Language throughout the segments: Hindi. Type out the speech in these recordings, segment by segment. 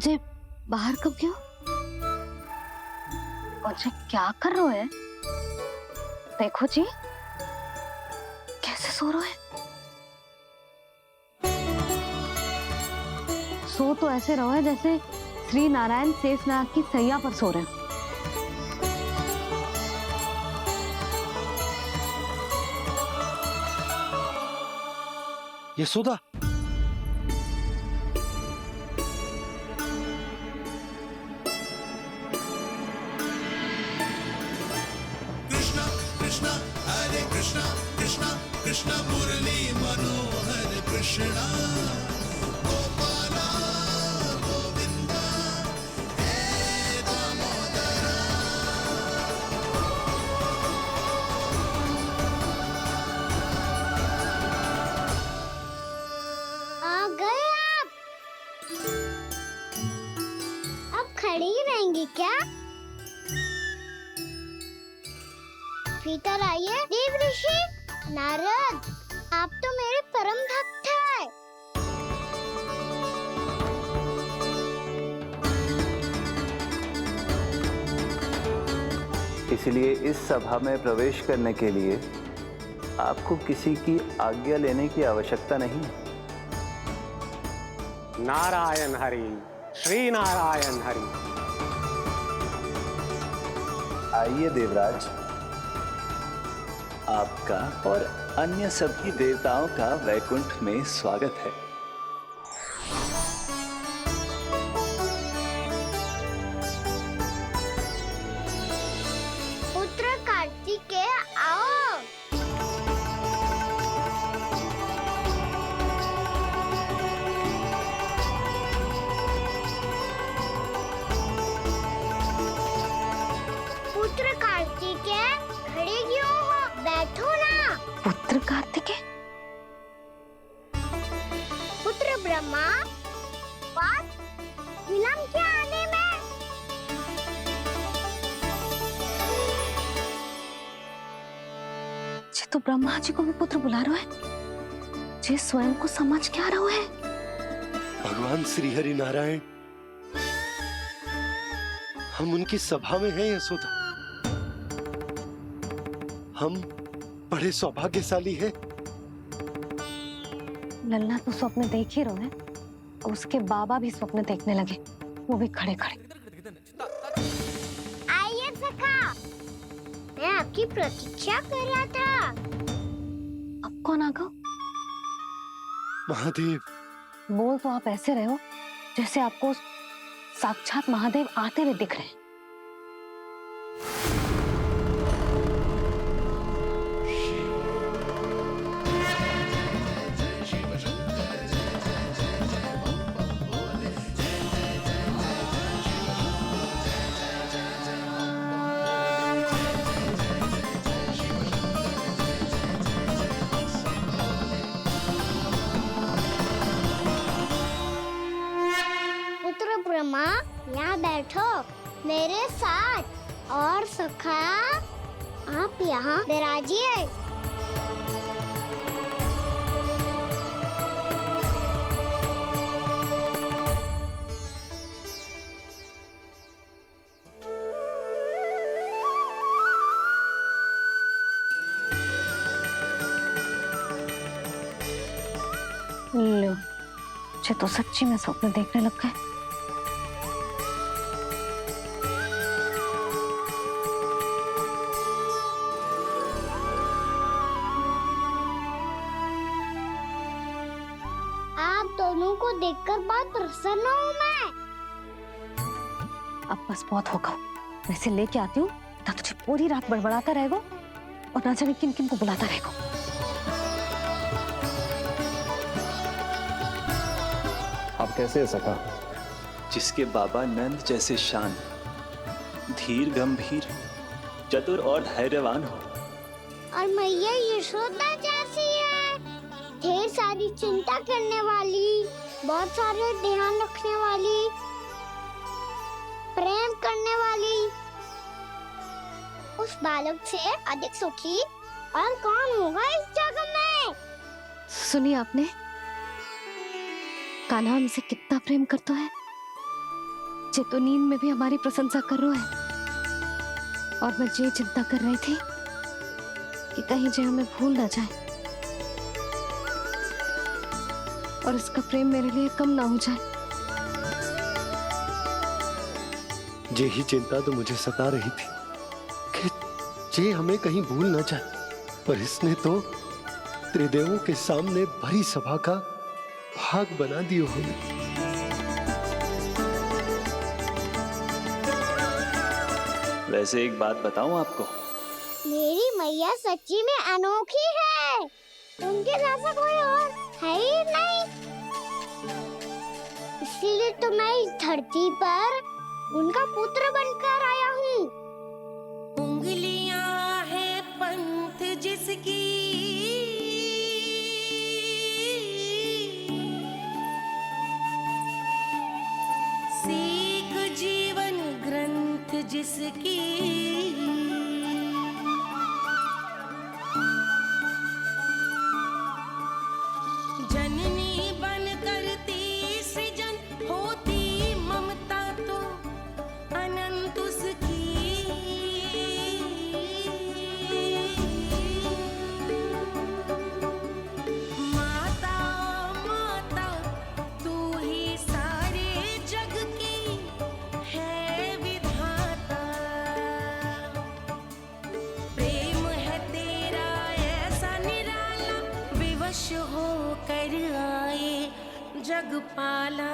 जे बाहर कब गयो? मुझे क्या कर रहे है? देखो जी कैसे सो रहे है। सो तो ऐसे रहो है जैसे श्री नारायण शेषनाग की सैया पर सो रहे हैं। यशोदा, कृष्णा कृष्णा हरे कृष्णा कृष्णा कृष्णा मुरली मनोहर कृष्णा गोपाला गोविंदा हे दामोदरा। आ गए आप? अब खड़ी ही रहेंगी क्या? भीतर आइए देव ऋषि। नारद, आप तो मेरे परम भक्त हैं। इसलिए इस सभा में प्रवेश करने के लिए आपको किसी की आज्ञा लेने की आवश्यकता नहीं है। नारायण हरि, श्री नारायण हरि। आइए देवराज, आपका और अन्य सभी देवताओं का वैकुंठ में स्वागत है। पुत्र कार्तिकेय आओ। पुत्र कार्तिकेय खड़े क्यों हो? बैठो ना। पुत्र कार्तिकेय? पुत्र ब्रह्मा, बात विलंब क्या आने में? जे तो ब्रह्मा जी को भी पुत्र बुला रहे है। जे स्वयं को समझ क्या रहे है? भगवान श्री हरि नारायण, हम उनकी सभा में हैं यशोदा। हम बड़े सौभाग्यशाली हैं। लल्ला तो स्वप्न देख ही रहे हैं और उसके बाबा भी स्वप्न देखने लगे, वो भी खड़े खड़े। आइए सखा, मैं आपकी प्रतीक्षा कर रहा था। अब कौन आ गया? महादेव। बोल तो आप ऐसे रहे हो जैसे आपको साक्षात महादेव आते हुए दिख रहे हैं। पुत्र ब्रह्मा, यहाँ बैठो मेरे साथ। और सखा, आप यहाँ विराजिए। लो, जे तो सच्ची में स्वप्न देखने लग गए। आप दोनों को देखकर बहुत प्रसन्न हूँ मैं। अब बस बहुत होगा, वैसे लेके आती हूँ ना, तुझे पूरी रात बड़बड़ाता रहेगा और ना जाने किन किन को बुलाता रहेगा। आप कैसे है सखा? जिसके बाबा नंद जैसे शांत, धीर गंभीर, चतुर और धैर्यवान हो। और मैया यशोदा जैसी है, ढेर सारी चिंता करने वाली, बहुत सारे ध्यान रखने वाली, प्रेम करने वाली। उस बालक से अधिक सुखी और कौन होगा इस जगत में? सुनिए आपने, कान्हा हमसे कितना प्रेम करता है जे तो नींद में भी हमारी प्रशंसा कर रहा है, और मैं ये चिंता कर रही थी कि कहीं जे हमें भूल ना जाए और इसका प्रेम मेरे लिए कम ना हो जाए। यही चिंता तो मुझे सता रही थी कि जे हमें कहीं भूल ना जाए, पर इसने तो त्रिदेवों के सामने भरी सभा का भाग बना दियो हमें। वैसे एक बात बताऊं आपको, मेरी मैया सच्ची में अनोखी है। उनके जैसा कोई और है ही नहीं। इसलिए तो मैं इस धरती पर उनका पुत्र बनकर आया हूँ। उंगलियां है पंथ जिसकी, सीख जीवन ग्रंथ जिसकी, जननी बन करती सृजन होती ममता तो अनंत उसकी। माता माता तू ही सारे जग की है विधाता। प्रेम है तेरा ऐसा निराला, विवश हो कर आए जग पाला।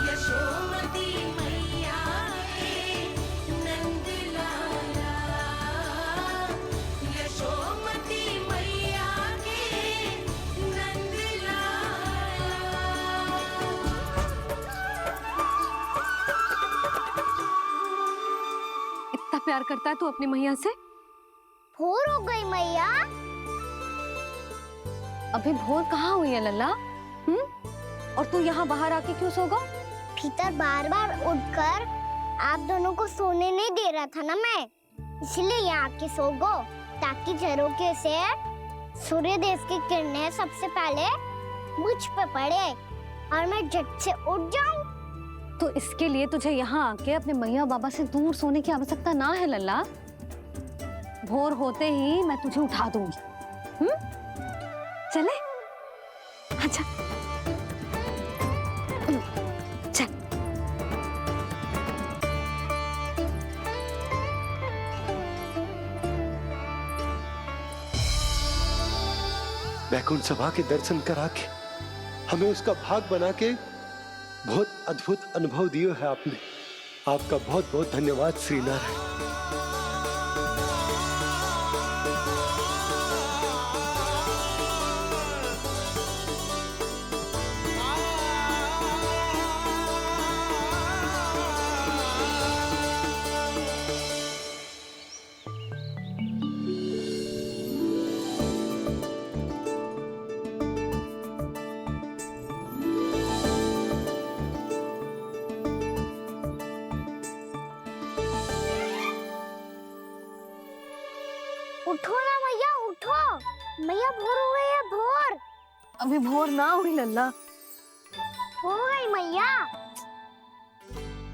यशोमती मैया के नंद लाला, यशोमती मैया के नंद लाला। इतना प्यार करता है तू अपनी मैया से? भोर हो गई मैया। अभी भोर कहाँ हुई है लल्ला? और तू यहाँ बाहर आके क्यों सो गया? भीतर बार बार उठकर आप दोनों को सोने नहीं दे रहा था ना मैं, इसलिए यहाँ आके सो गो, ताकि झरोखे से सूर्य देव की किरणें सबसे पहले मुझ पे पड़े और मैं झट से उठ जाऊं। तो इसके लिए तुझे यहाँ आके अपने मैया बाबा से दूर सोने की आवश्यकता ना है लल्ला। भोर होते ही मैं तुझे उठा दूंगी। चले? अच्छा चल। वैकुंठ सभा के दर्शन करा के हमें उसका भाग बना के बहुत अद्भुत अनुभव दियो है आपने। आपका बहुत बहुत धन्यवाद श्री नारायण। उठो ना मैया, उठो। मैया भोर हो गई है, भोर अभी भोर ना हुई लल्ला। हो गई मैया।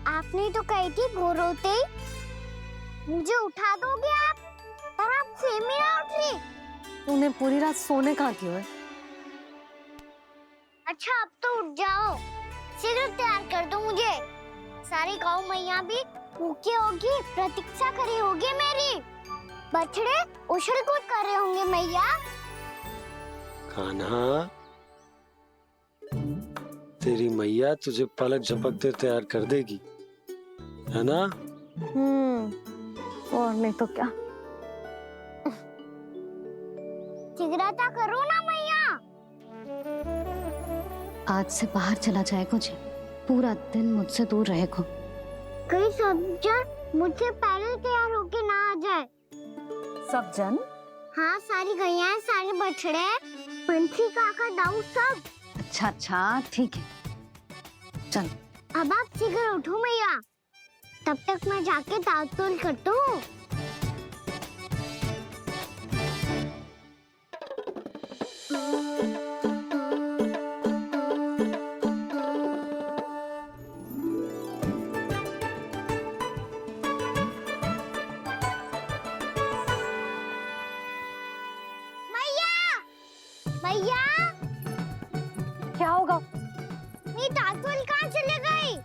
आपने तो कही थी भोर होते ही मुझे उठा दोगे आप, पर आप फिर भी ना उठ रही। तूने पूरी रात सोने कहाँ की है? अच्छा अब तो उठ जाओ, शीघ्र तैयार कर दो मुझे। सारी गाँव मैया भी भूखी होगी, प्रतीक्षा करी होगी मेरी। बछड़े उछल कूद कर रहे होंगे मैया। कान्हा, तेरी मैया तुझे पलक झपकते तैयार कर देगी, है ना? और नहीं तो क्या। शीघ्रता करो ना मैया। आज से बाहर चला जाएगा जी, पूरा दिन मुझसे दूर रहेगा। कहीं सब जन मुझसे पहले तैयार होके ना आ जाए। सब जन? हाँ, सारी गैया, सारे बछड़े, पंछी, काका, दाऊ सब। अच्छा अच्छा ठीक है, चल। अब आप शीघ्र उठो मैया, तब तक मैं जाके ताल तोल करता हूँ। मैया क्या होगा? मेरी तातुल कहाँ चले गई?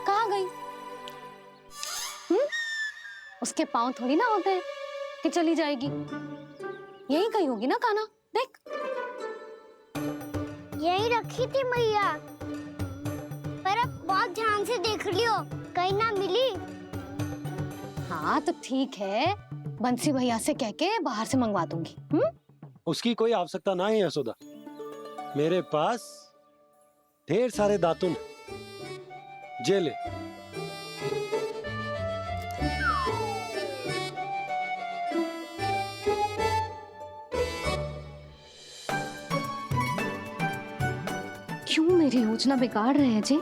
कहाँ गई? उसके पाँव थोड़ी ना होते हैं कि चली जाएगी। यही कहीं होगी ना कान्हा, देख। यही रखी थी मैया, पर अब बहुत ध्यान से देख लियो, कहीं ना मिली। हाँ तो ठीक है, बंसी भैया से कह के बाहर से मंगवा दूंगी। उसकी कोई आवश्यकता ना है यशोदा। मेरे पास ढेर सारे दातुन जे ले। क्यों मेरी योजना बिगाड़ रहे हैं जी?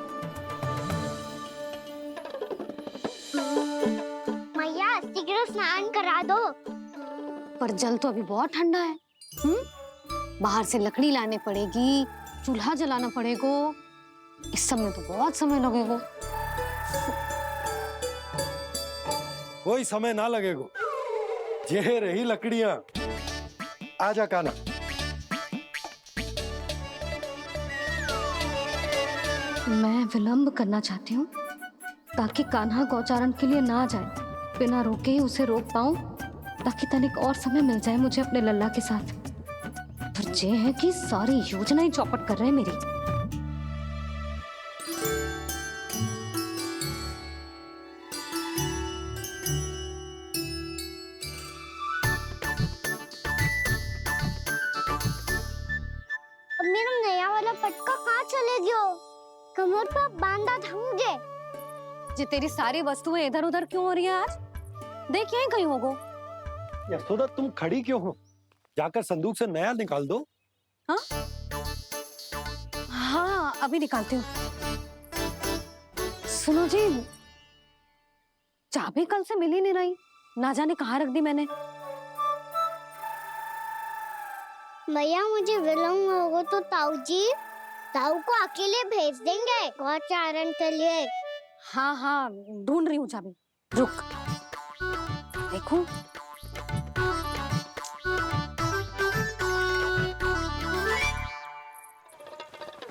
मैया शीघ्र स्नान करा दो। पर जल तो अभी बहुत ठंडा है। बाहर से लकड़ी लाने पड़ेगी, चूल्हा जलाना पड़ेगा। इस समय तो बहुत समय लगेगा। कोई समय ना लगेगा, ये रही लकड़ियां। आजा कान्हा। मैं विलंब करना चाहती हूँ ताकि कान्हा गौचारण के लिए ना जाए। बिना रोके ही उसे रोक पाऊं, ताकि तनिक और समय मिल जाए मुझे अपने लल्ला के साथ। पर ये है कि सारी योजना ही चौपट कर रहे हैं मेरी। अब मेरा नया वाला पटका कहाँ चले गयो? कमर पर बांधा था मुझे। जे तेरी सारी वस्तुएं इधर उधर क्यों हो रही है आज? देख यहीं कहीं होगो। यशोदा तुम खड़ी क्यों हो? जाकर संदूक से नया निकाल दो। हाँ हाँ अभी निकालती हूँ। सुनो जी, चाबी कल से मिल ही नहीं रही, ना जाने कहाँ रख दी मैंने। मैया मुझे विलम्ब होगा तो ताऊ को अकेले भेज देंगे गौचारण के लिए। हाँ हाँ ढूंढ रही हूँ चाबी, रुक। देखूं।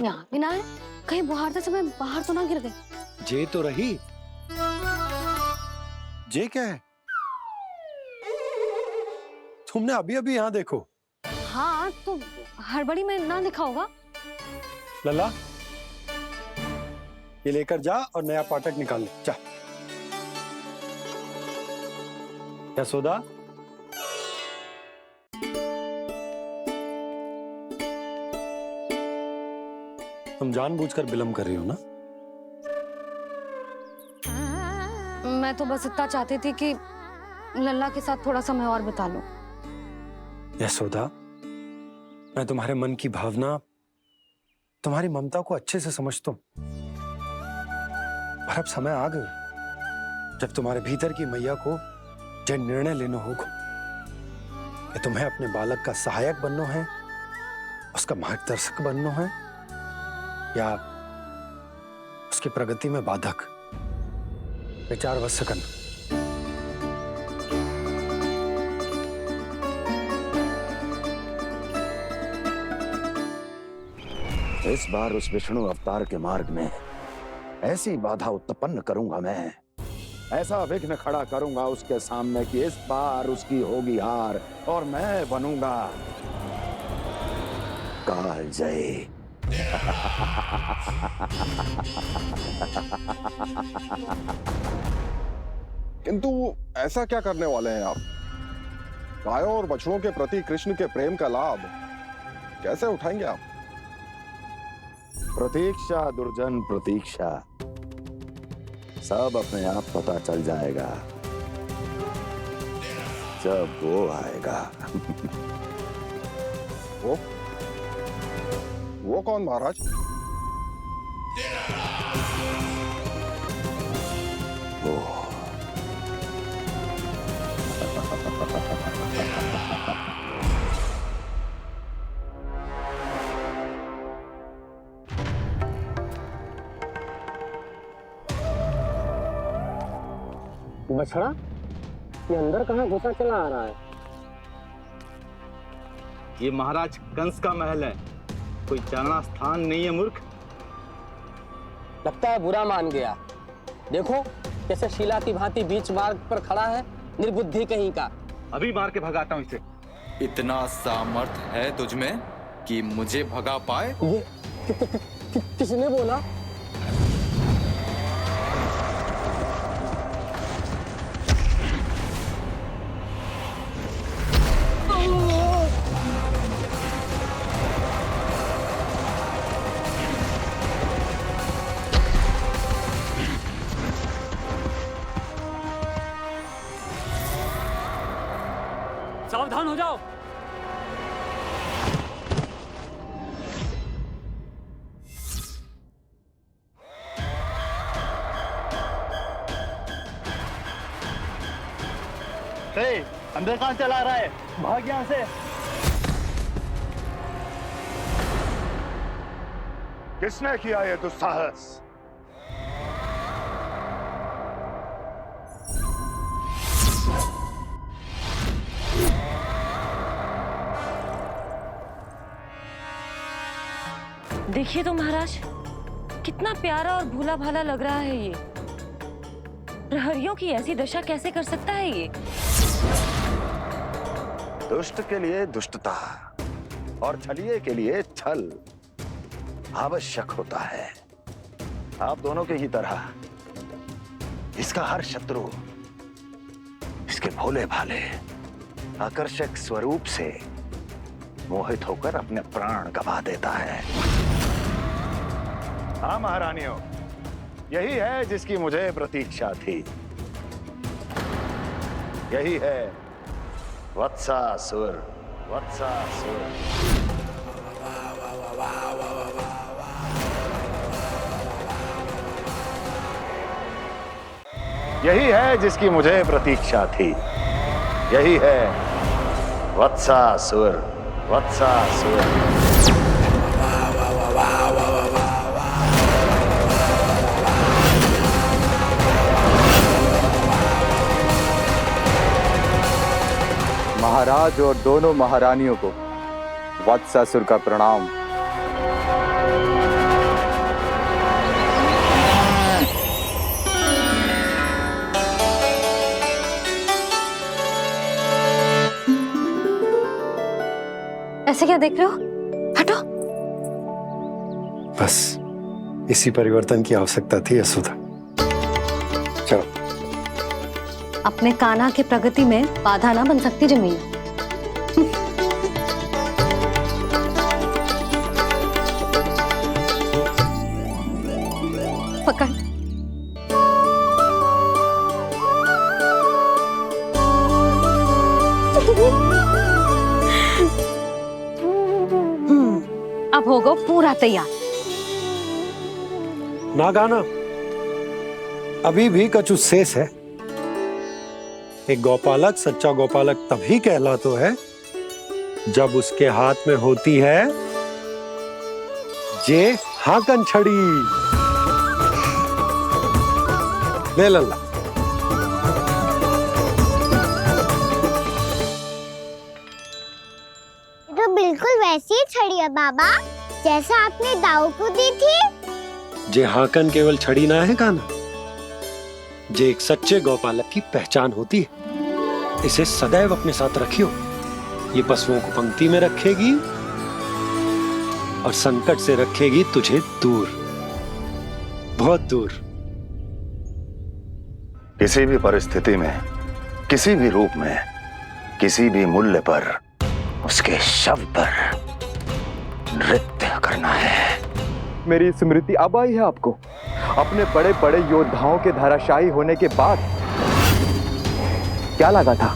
यहाँ भी ना है, कहीं बुहारते समय बाहर तो ना गिर गई। जे तो रही। जे क्या है? तुमने अभी अभी यहाँ देखो। हाँ तो हड़बड़ी में ना दिखा होगा। लल्ला, ये लेकर जा और नया पाठक निकाल ले। जा। यशोदा, तुम जानबूझकर विलंब कर रही हो ना? मैं तो बस इतना चाहती थी कि लल्ला के साथ थोड़ा समय और बिता लूं। यशोदा, मैं तुम्हारे मन की भावना, तुम्हारी ममता को अच्छे से समझता हूं। पर अब समय आ गया जब तुम्हारे भीतर की मैया को जो निर्णय लेना होगा कि तुम्हें अपने बालक का सहायक बनना है, उसका मार्गदर्शक बनना है, या उसकी प्रगति में बाधक। विचार अवश्य करना। इस बार उस विष्णु अवतार के मार्ग में ऐसी बाधा उत्पन्न करूंगा मैं, ऐसा विघ्न खड़ा करूंगा उसके सामने कि इस बार उसकी होगी हार और मैं बनूंगा कालजयी। किंतु ऐसा क्या करने वाले हैं आप? गायों और बछड़ों के प्रति कृष्ण के प्रेम का लाभ कैसे उठाएंगे आप? प्रतीक्षा दुर्जन प्रतीक्षा, सब अपने आप पता चल जाएगा जब वो आएगा। वो कौन महाराज? वो बछड़ा ये अंदर कहाँ घुसा चला आ रहा है? ये महाराज कंस का महल है, कोई जाना स्थान नहीं है मूर्ख। लगता है बुरा मान गया। देखो कैसे शिला की भांति बीच मार्ग पर खड़ा है, निर्बुद्धि कहीं का। अभी मार के भगाता हूँ इसे। इतना सामर्थ है तुझमें कि मुझे भगा पाए? ये किसने बोला? सावधान हो जाओ। अंदर कहाँ चला रहा है? भाग यहाँ से। किसने किया ये दुस्साहस? देखिए तो महाराज, कितना प्यारा और भोला भाला लग रहा है ये। प्रहरियों की ऐसी दशा कैसे कर सकता है ये? दुष्ट के लिए दुष्टता और छलिए के लिए छल आवश्यक होता है। आप दोनों के ही तरह इसका हर शत्रु इसके भोले भाले आकर्षक स्वरूप से मोहित होकर अपने प्राण गंवा देता है। हाँ महारानियों, यही है जिसकी मुझे प्रतीक्षा थी। यही है वत्सासुर। वत्सासुर यही है जिसकी मुझे प्रतीक्षा थी। यही है वत्सासुर। वत्सासुर महाराज और दोनों महारानियों को वत्सासुर का प्रणाम। ऐसे क्या देख रहे हो? हटो। बस इसी परिवर्तन की आवश्यकता थी यशोदा। चलो। अपने कान्हा की प्रगति में बाधा ना बन सकती जमीन। पकड़। अब होगा पूरा तैयार। ना गाना, अभी भी कछु शेष है। एक गौपालक सच्चा गौपालक तभी कहलाता है जब उसके हाथ में होती है जे हाकन छड़ी। ले लल्ला। तो बिल्कुल वैसी ही छड़ी है बाबा, जैसा आपने दाऊ को दी थी। जे हाकन केवल छड़ी ना है कान्हा, जे एक सच्चे गौपालक की पहचान होती है। इसे सदैव अपने साथ रखियो। ये पशुओं को पंक्ति में रखेगी और संकट से रखेगी तुझे दूर, बहुत दूर। किसी भी परिस्थिति में, किसी भी रूप में, किसी भी मूल्य पर उसके शव पर नृत्य करना है। मेरी स्मृति अब आई है आपको? अपने बड़े बड़े योद्धाओं के धराशायी होने के बाद क्या लगा था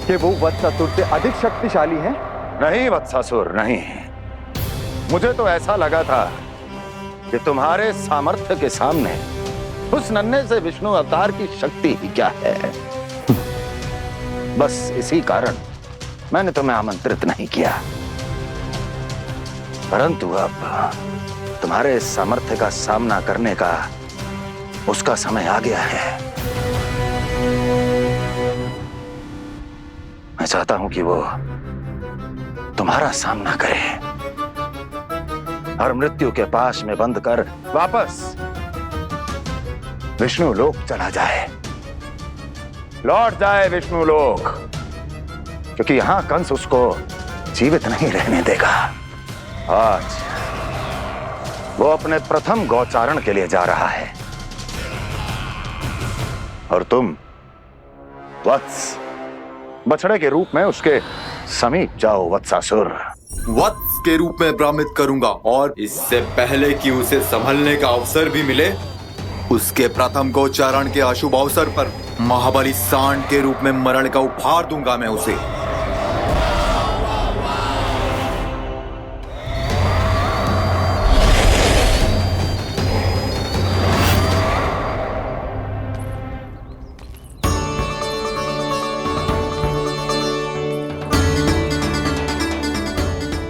कि वो वत्सासुर से अधिक शक्तिशाली हैं? नहीं वत्सासुर, नहीं। मुझे तो ऐसा लगा था कि तुम्हारे सामर्थ्य के सामने उस नन्हे से विष्णु अवतार की शक्ति ही क्या है। बस इसी कारण मैंने तुम्हें आमंत्रित नहीं किया। परंतु अब तुम्हारे सामर्थ्य का सामना करने का उसका समय आ गया है। चाहता हूं कि वो तुम्हारा सामना करे और मृत्यु के पाश में बंद कर वापस विष्णु लोक चला जाए, लौट जाए विष्णु लोक, क्योंकि यहां कंस उसको जीवित नहीं रहने देगा। आज वो अपने प्रथम गौचारण के लिए जा रहा है और तुम वत्स बछड़े के रूप में उसके समीप जाओ वत्सासुर। वत्स के रूप में भ्रमित करूंगा और इससे पहले कि उसे संभलने का अवसर भी मिले, उसके प्रथम गोचारण के अशुभ अवसर पर महाबली सांड के रूप में मरण का उपहार दूंगा मैं उसे।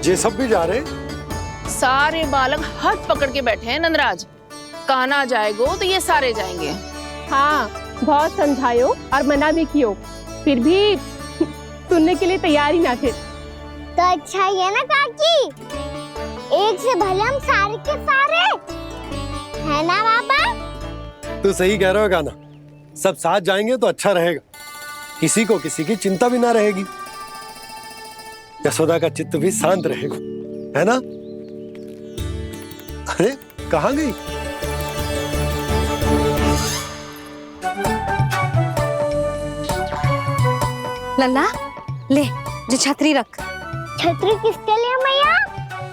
ये सब भी जा रहे? सारे बालक हाथ पकड़ के बैठे हैं नंदराज। कान्हा जाएगो तो ये सारे जाएंगे। हाँ, बहुत समझायो और मना भी कियो, फिर भी सुनने के लिए तैयार ही ना थे। तो अच्छा ही है ना काकी, एक से भले हम सारे के सारे है ना बाबा? तू सही कह रहे हो गाना, सब साथ जाएंगे तो अच्छा रहेगा, किसी को किसी की चिंता भी ना रहेगी, यशोदा का चित्त भी शांत रहेगा, है ना? अरे कहाँ गई? लल्ला ले, जो छतरी रख। छतरी किसके लिए मैया?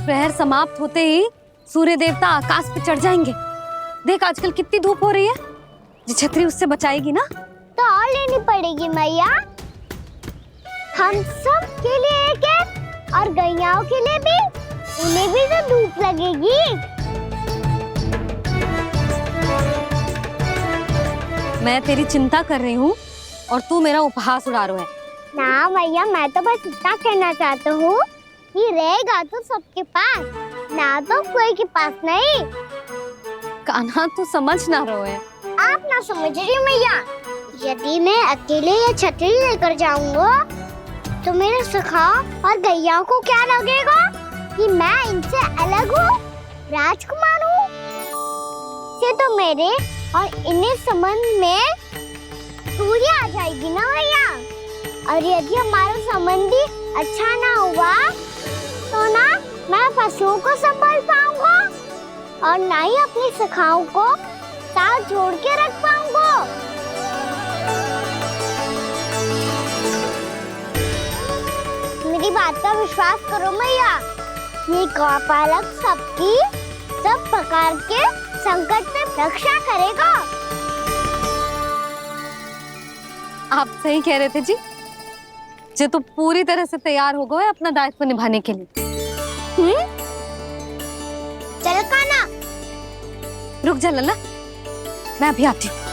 प्रहर समाप्त होते ही सूर्य देवता आकाश पे चढ़ जाएंगे। देख आजकल कितनी धूप हो रही है, जो छतरी उससे बचाएगी ना। तो और लेनी पड़ेगी मैया, हम सब के लिए एक एक और गैयाओं के लिए भी, उन्हें भी तो धूप लगेगी। मैं तेरी चिंता कर रही हूँ और तू मेरा उपहास उड़ा रहा है। ना भैया, मैं तो बस इतना कहना चाहता हूँ कि रहेगा तो सबके पास, ना तो कोई के पास नहीं। कान्हा तू समझ ना रहो है। आप ना समझ रही मैया, यदि मैं अकेले ये छतरी लेकर जाऊंगा तो मेरे सखा और गैया को क्या लगेगा कि मैं इनसे अलग हूँ, राजकुमार हूँ। ये तो मेरे और इन्हें संबंध में दूरी आ जाएगी ना भैया। और यदि हमारा संबंध ही अच्छा ना हुआ तो ना मैं पशुओं को संभाल पाऊंगा और ना ही अपनी सखाओं को साथ जोड़ के रख पाऊंगा। मेरी बात का विश्वास करो मैया, ये गौपालक सबकी सब प्रकार के संकट से रक्षा करेगा। आप सही कह रहे थे जी, जो तो पूरी तरह से तैयार हो गए अपना दायित्व निभाने के लिए। चल कान्हा, रुक जा लल्ला, मैं अभी आती हूँ।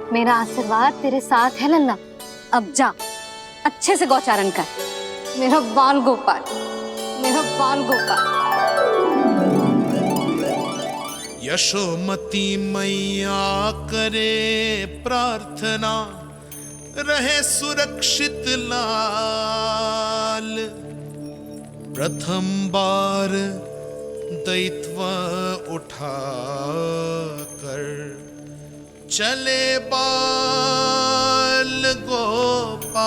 मेरा आशीर्वाद तेरे साथ है लल्ला। अब जा, अच्छे से गौचारण कर। मेरा बाल गोपाल, मेरा बाल गोपाल। यशोमती मैया करे प्रार्थना, रहे सुरक्षित लाल। प्रथम बार दैत्व उठा कर चले बाल गोपाल।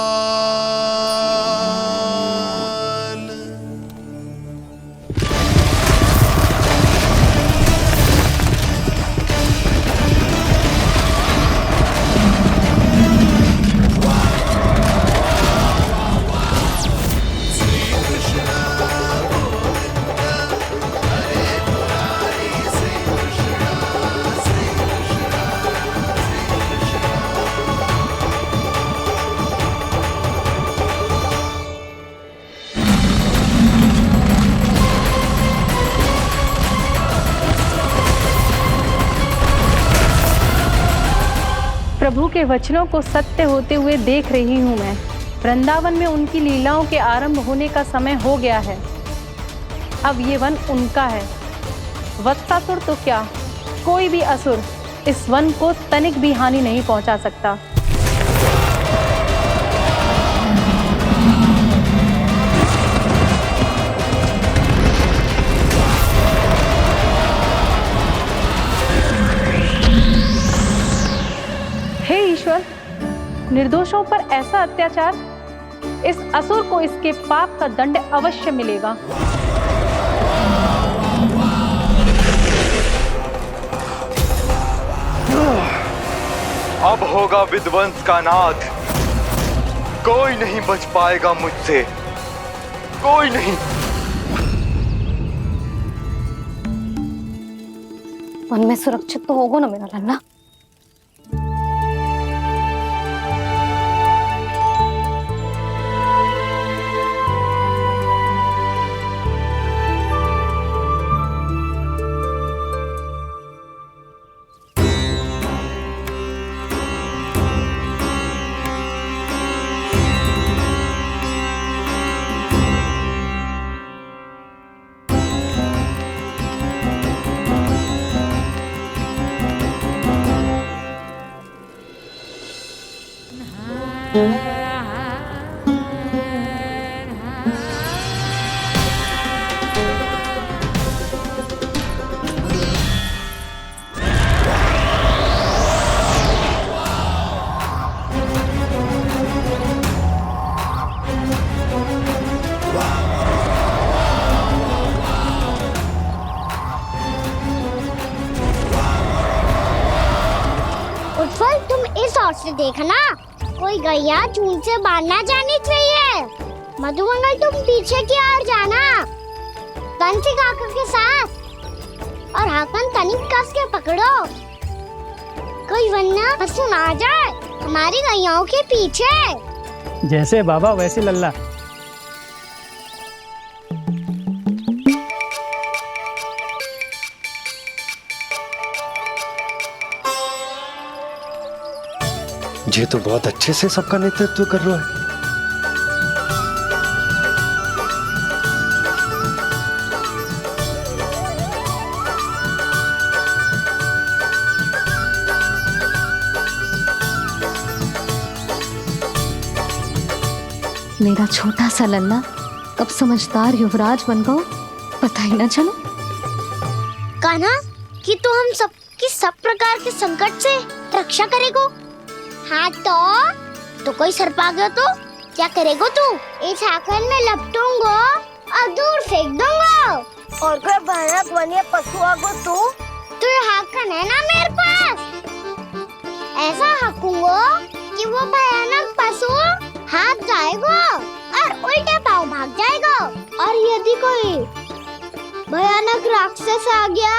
श्री कृष्ण गोविंद हरे मुरारी, श्री कृष्ण श्री कृष्ण। प्रभु के वचनों को सत्य होते हुए देख रही हूँ मैं। वृंदावन में उनकी लीलाओं के आरंभ होने का समय हो गया है। अब ये वन उनका है। वत्सासुर तो क्या, कोई भी असुर इस वन को तनिक भी हानि नहीं पहुंचा सकता। हे ईश्वर, निर्दोषों पर ऐसा अत्याचार, इस असुर को इसके पाप का दंड अवश्य मिलेगा। अब होगा विध्वंस का नाद। कोई नहीं बच पाएगा मुझसे, कोई नहीं। वन में सुरक्षित तो होगा ना मेरा लल्ला? उत्पल, तुम इस ओर से देखना, कोई गैया चून से बाहर ना जानी चाहिए। मधुमंगल, तुम पीछे की ओर जाना, कंसी काका के साथ, और हाकन तनिक कस के पकड़ो, कोई वरना पशु ना आ जाए हमारी गैयाओं के पीछे। जैसे बाबा वैसे लल्ला। ये तो बहुत अच्छे से सबका नेतृत्व कर रहा है। मेरा छोटा सा लल्ला कब समझदार युवराज बन गो, पता ही ना चलो। कान्हा, कि तो हम सबकी सब प्रकार के संकट से रक्षा करेगो। हाँ तो कोई सर्प आ गया तो क्या करेगो तू? इस हाकन में लपटूंगो और दूर फेंक दूंगा। और कोई भयानक वन्य पशु आगो तो ये हाकन है ना मेरे पास, ऐसा हाकूंगो कि वो भयानक पशु हाथ जाएगो और उल्टे पाँव भाग जाएगा। और यदि कोई भयानक राक्षस आ गया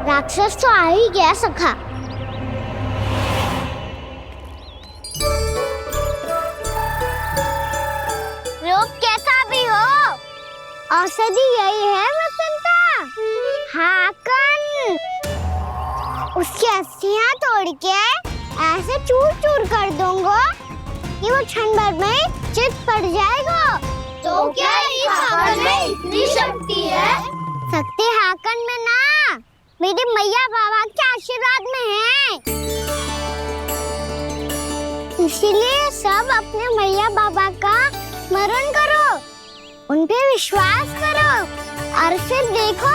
राक्षस तो आ ही गया सखा। रोग कैसा भी हो, औषधि यही है वसंता। हाकन उसकी अस्थियां तोड़ के ऐसे चूर चूर कर दूंगा कि वो क्षण भर में चित पड़ जाएगा। तो क्या इस हाकन में इतनी शक्ति है? शक्ति हाकन में ना, मेरे मैया बाबा के आशीर्वाद में है। इसीलिए सब अपने मैया बाबा का स्मरण करो, उन पे विश्वास करो, और फिर देखो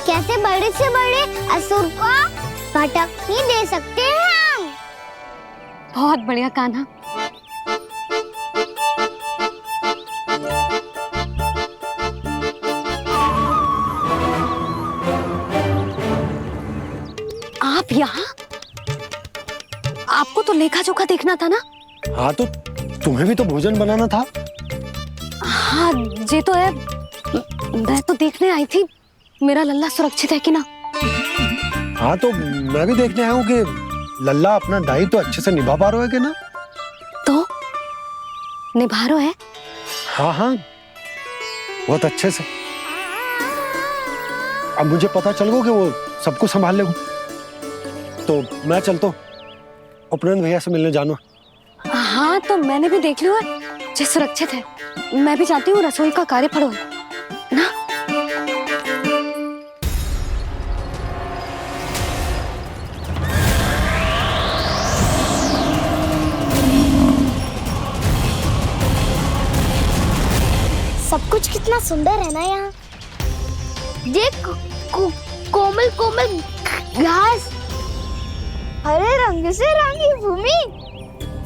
कैसे बड़े से बड़े असुर को भटकने दे सकते हैं हम। बहुत बढ़िया कान्हा। आप यहाँ? आपको तो लेखा जोखा देखना था ना? हाँ तो तुम्हें भी तो भोजन बनाना था। हाँ ये तो है, मैं तो देखने आई थी मेरा लल्ला सुरक्षित है कि ना। हाँ तो मैं भी देखने आया हूँ कि लल्ला अपना दायित्व तो अच्छे से निभा पा रहा है कि ना? तो निभा रहा है? हाँ हाँ, बहुत अच्छे से। अब मुझे पता चल गया कि वो सबको संभाल लेगा, तो मैं चलता हूँ, उपनंद भैया से मिलने जाना। हाँ, तो मैंने भी देख लिया जो सुरक्षित है। मैं भी चाहती हूँ रसोई का कार्य पड़ो ना। सब कुछ कितना सुंदर है ना यहाँ। देख कोमल कोमल घास, हरे रंग से रंगी भूमि।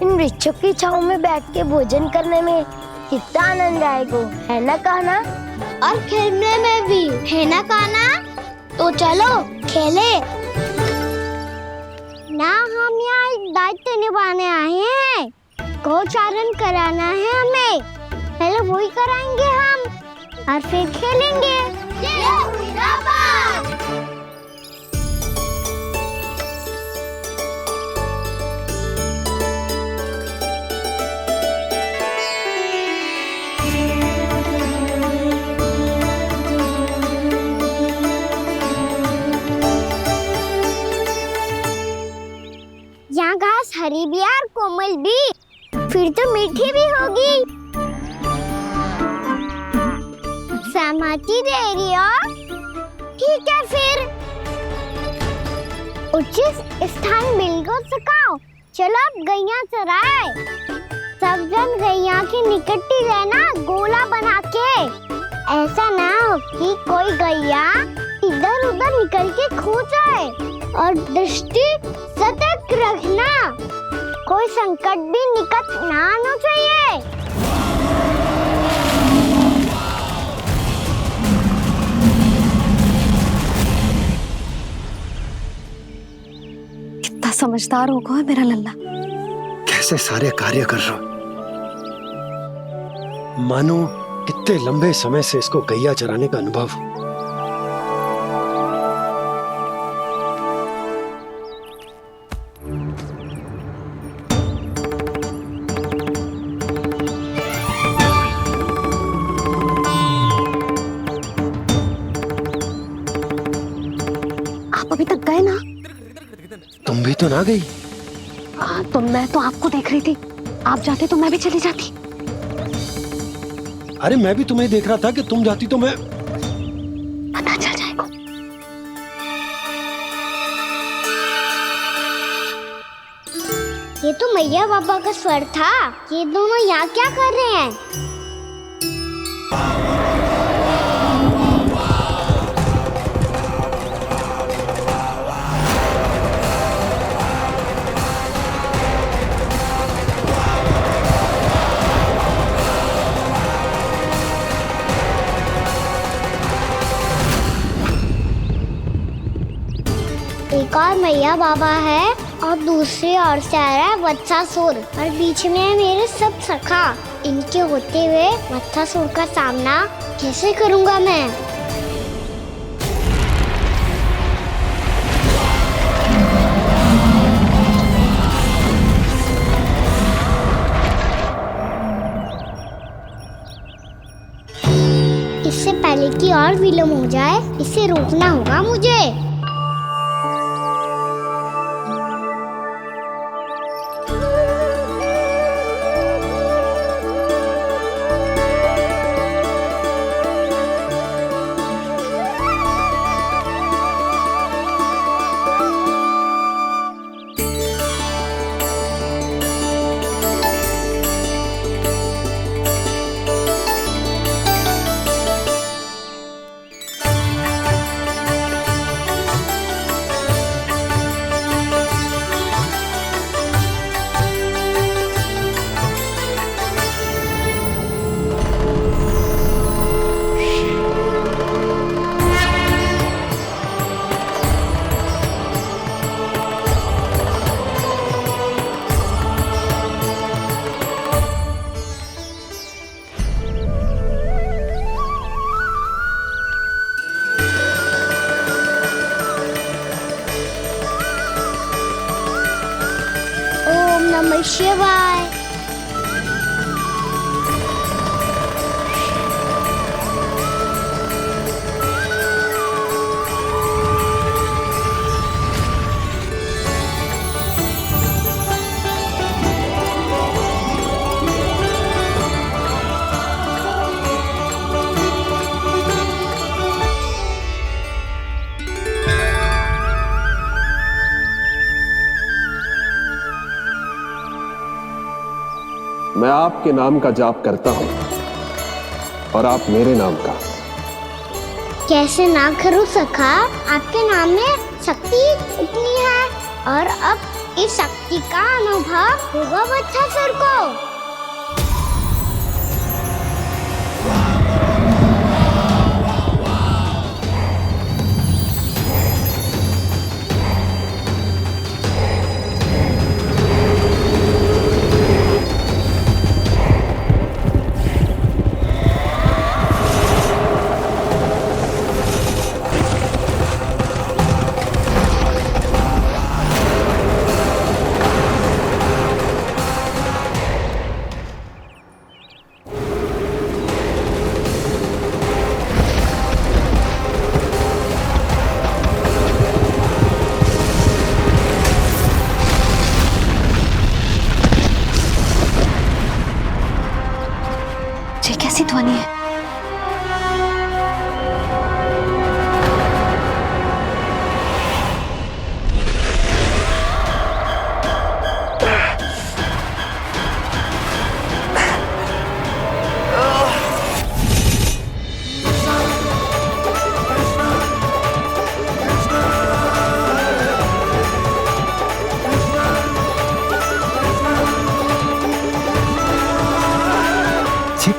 इन वृक्षों की छांव में बैठ के भोजन करने में कितना आनंद आएगा, है ना कान्हा? और खेलने में भी, है ना कान्हा? तो चलो खेले ना। हम यहाँ एक दायित्व निभाने आए हैं, गौचारण कराना है हमें। पहले वही कराएंगे हम और फिर खेलेंगे। ये हुई ना बात। यहाँ घास हरी भी और कोमल भी, फिर तो मीठी भी होगी। सहमति दे रही हो? ठीक है फिर उचित स्थान मिलकर सिखाओ। चलो अब गैया चराए। सब जन गैया के निकट ही रहना, गोला बना के। ऐसा ना हो कि कोई गैया इधर उधर निकल के खो जाए। और दृष्टि सतर्क रखना, कोई संकट भी निकट ना आना चाहिए। कितना समझदार होगा है मेरा लल्ला। कैसे सारे कार्य कर रहा, मानो कितने लंबे समय से इसको गैया चराने का अनुभव हो। अभी तक गए ना? तुम भी तो ना गई। तो मैं तो आपको देख रही थी, आप जाते तो मैं भी चली जाती। अरे मैं भी तुम्हें देख रहा था कि तुम जाती तो मैं। पता चल जाएगा। ये तो मैया बाबा का स्वर था। ये दोनों यहाँ क्या कर रहे हैं? एक और मैया बाबा है और दूसरी ओर से आ रहा है वत्सासुर, और बीच में है मेरे सब सखा। इनके होते हुए वत्सासुर का सामना कैसे करूंगा मैं? इससे पहले कि और विलम्ब हो जाए, इसे रोकना होगा मुझे। शिवाय। मैं आपके नाम का जाप करता हूं और आप मेरे नाम का। कैसे ना करूं सखा, आपके नाम में शक्ति इतनी है और अब इस शक्ति का अनुभव होगा वत्सासुर को। ये कैसी ध्वनि है?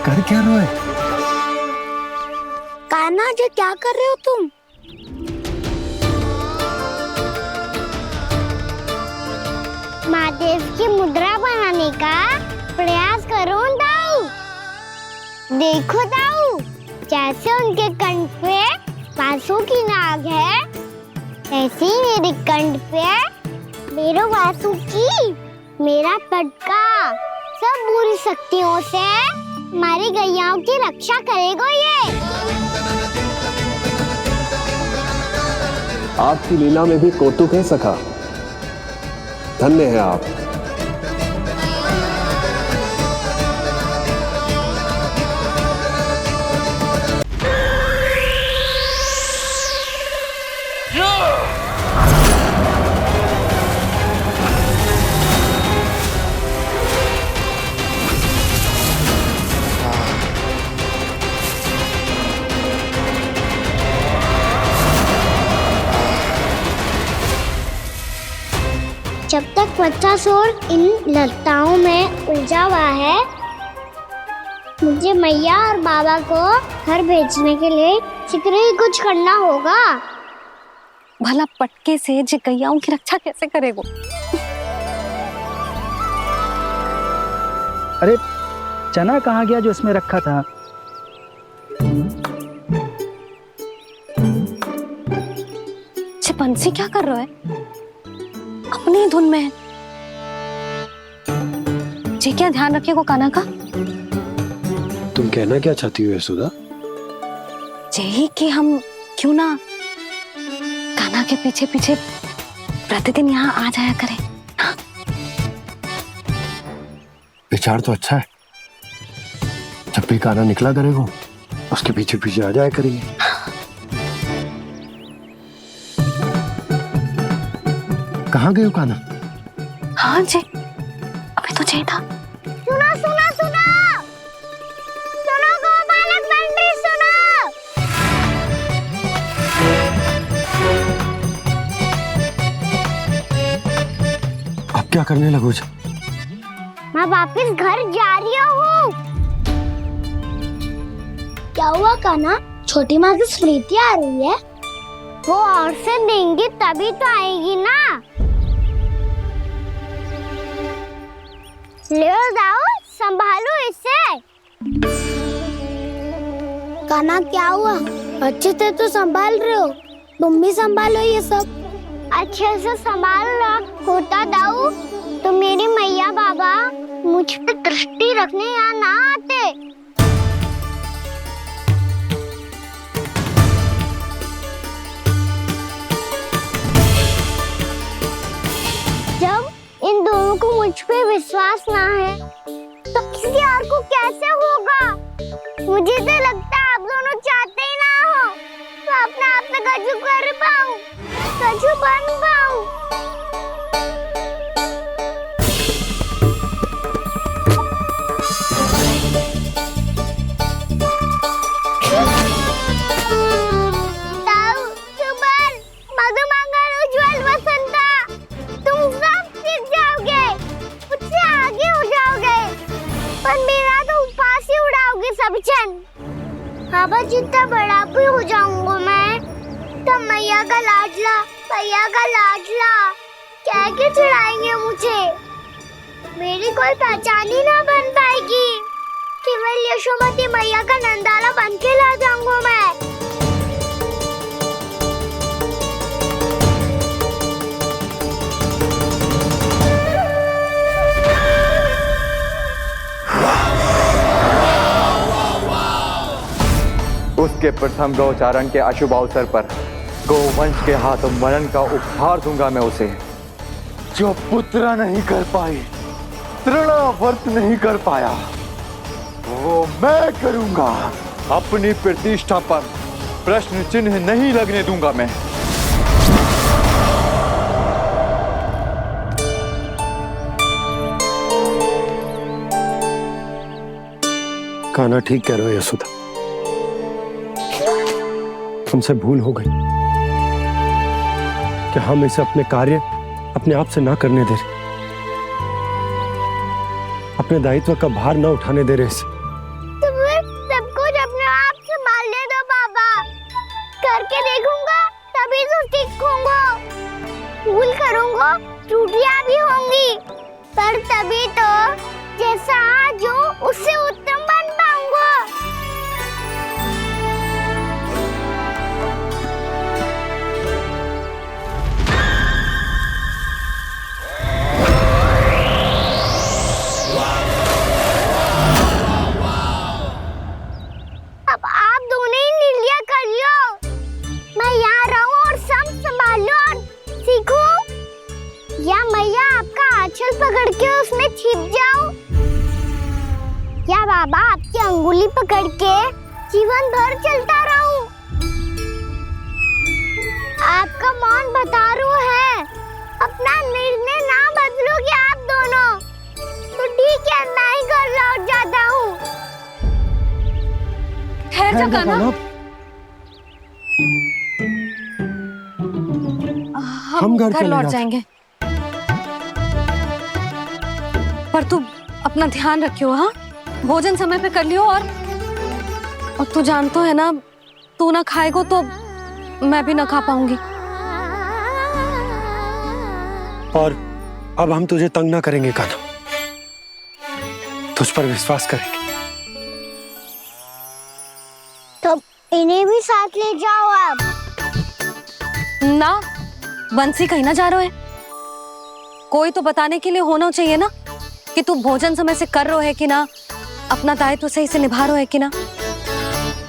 कर क्या रहे हो? कान्हा जी क्या कर रहे हो तुम? महादेव की मुद्रा बनाने का प्रयास करो दाऊ। देखो दाऊ, जैसे उनके कंठ पे वासु की नाग है, ऐसे ही मेरे कंठ पे मेरे वासु की मेरा पटका सब बुरी शक्तियों से हमारी गैयाओं की रक्षा करेगा ये। आपकी लीला में भी कौतुक है सखा, धन्य है आप। जब तक वत्सासुर इन लताओं में उलझा हुआ है, मुझे मैया और बाबा को घर भेजने के लिए शीघ्र ही कुछ करना होगा। भला पटके से जे गैयाओं की रक्षा कैसे करेगो? अरे चना कहाँ गया जो इसमें रखा था? बंसी क्या कर रहा है? अपनी धुन में है। जी क्या ध्यान रखिएगा कान्हा का। तुम कहना क्या चाहती हो यशोदा? यही कि हम क्यों ना कान्हा के पीछे पीछे प्रतिदिन यहाँ आ जाया करें। हाँ? विचार तो अच्छा है। जब भी कान्हा निकला करेगा उसके पीछे पीछे आ जाया करेंगे। कहाँ गए हो कान्हा? हाँ जी, अभी तो चाहिए था। सुनो सुनो सुनो सुनो गोपालक पंडित सुनो। अब क्या करने लगो? मैं वापस घर जा रही हूँ। क्या हुआ कान्हा? छोटी माँ की स्मृति आ रही है। वो और से देंगे तभी तो आएगी ना। ले जाओ, संभालो इसे। कान्हा क्या हुआ? अच्छे से तो संभाल रहे हो, तुम भी संभालो ये सब। अच्छे से संभालना होता दाऊ तो तो मेरी मैया बाबा मुझ पे दृष्टि रखने यहाँ ना आते। जब इन दोनों को मुझ पे विश्वास ना है तो किसी और को कैसे होगा? मुझे तो लगता है आप दोनों चाहते ही ना हो तो अपने आप में गजू कर पाऊं, गजू बन पाऊं। बाबा जितना बड़ा भी हो जाऊंगा मैं तब मैया का लाडला कह के चिढ़ाएंगे मुझे। मेरी कोई पहचान ही ना बन पाएगी। केवल यशोमती मैया का नंदाला बन के ला जाऊंगा मैं। उसके प्रथम गौचारण के अशुभ अवसर पर गोवंश के हाथों मरण का उपहार दूंगा मैं उसे। जो पुत्र नहीं कर पाई, तृणावर्त नहीं कर पाया, वो मैं करूंगा। अपनी प्रतिष्ठा पर प्रश्न चिन्ह नहीं लगने दूंगा मैं। कान्हा ठीक कह रहे हो यशोदा, हमसे भूल हो गई कि हम इसे अपने कार्य अपने आप से ना करने दे रहे, अपने दायित्व का भार ना उठाने दे रहे इसे। तो फिर सब कुछ अपने आप से संभालने दो बाबा, करके देखूंगा तभी तो सीखूंगा। भूल करूंगा, त्रुटियां भी होंगी, पर तभी तो जैसा आज हूं उससे उत्तम बन पाऊंगा। अब आप दोनों ही निर्णय कर लो, मैं यहाँ रहूं और सब संभालूं और सीखूं, या मैया आपका आंचल पकड़ के उसमें छिप जाऊं, या बाबा आपकी अंगुली पकड़ के जीवन भर चलता रहूं। आपका मौन बतारू है, अपना निर्णय ना बदलोगे आप दोनों तो ठीक है, मैं ही घर लौट जाता हूँ। ठहर जा कान्हा, हम घर लौट जाएंगे, पर तू अपना ध्यान रखियो। हाँ, भोजन समय पे कर लियो। और तू जानतो है ना, तू ना खाएगो तो मैं भी ना खा पाऊंगी। और अब हम तुझे तंग ना करेंगे कान्हा, तुझ पर विश्वास करेंगे। तो इन्हें भी साथ ले जाओ आप। ना, बंसी कहीं ना जा रहे है, कोई तो बताने के लिए होना चाहिए ना कि तू भोजन समय से कर रहे है कि ना, अपना दायित्व सही से निभा रहे है कि ना।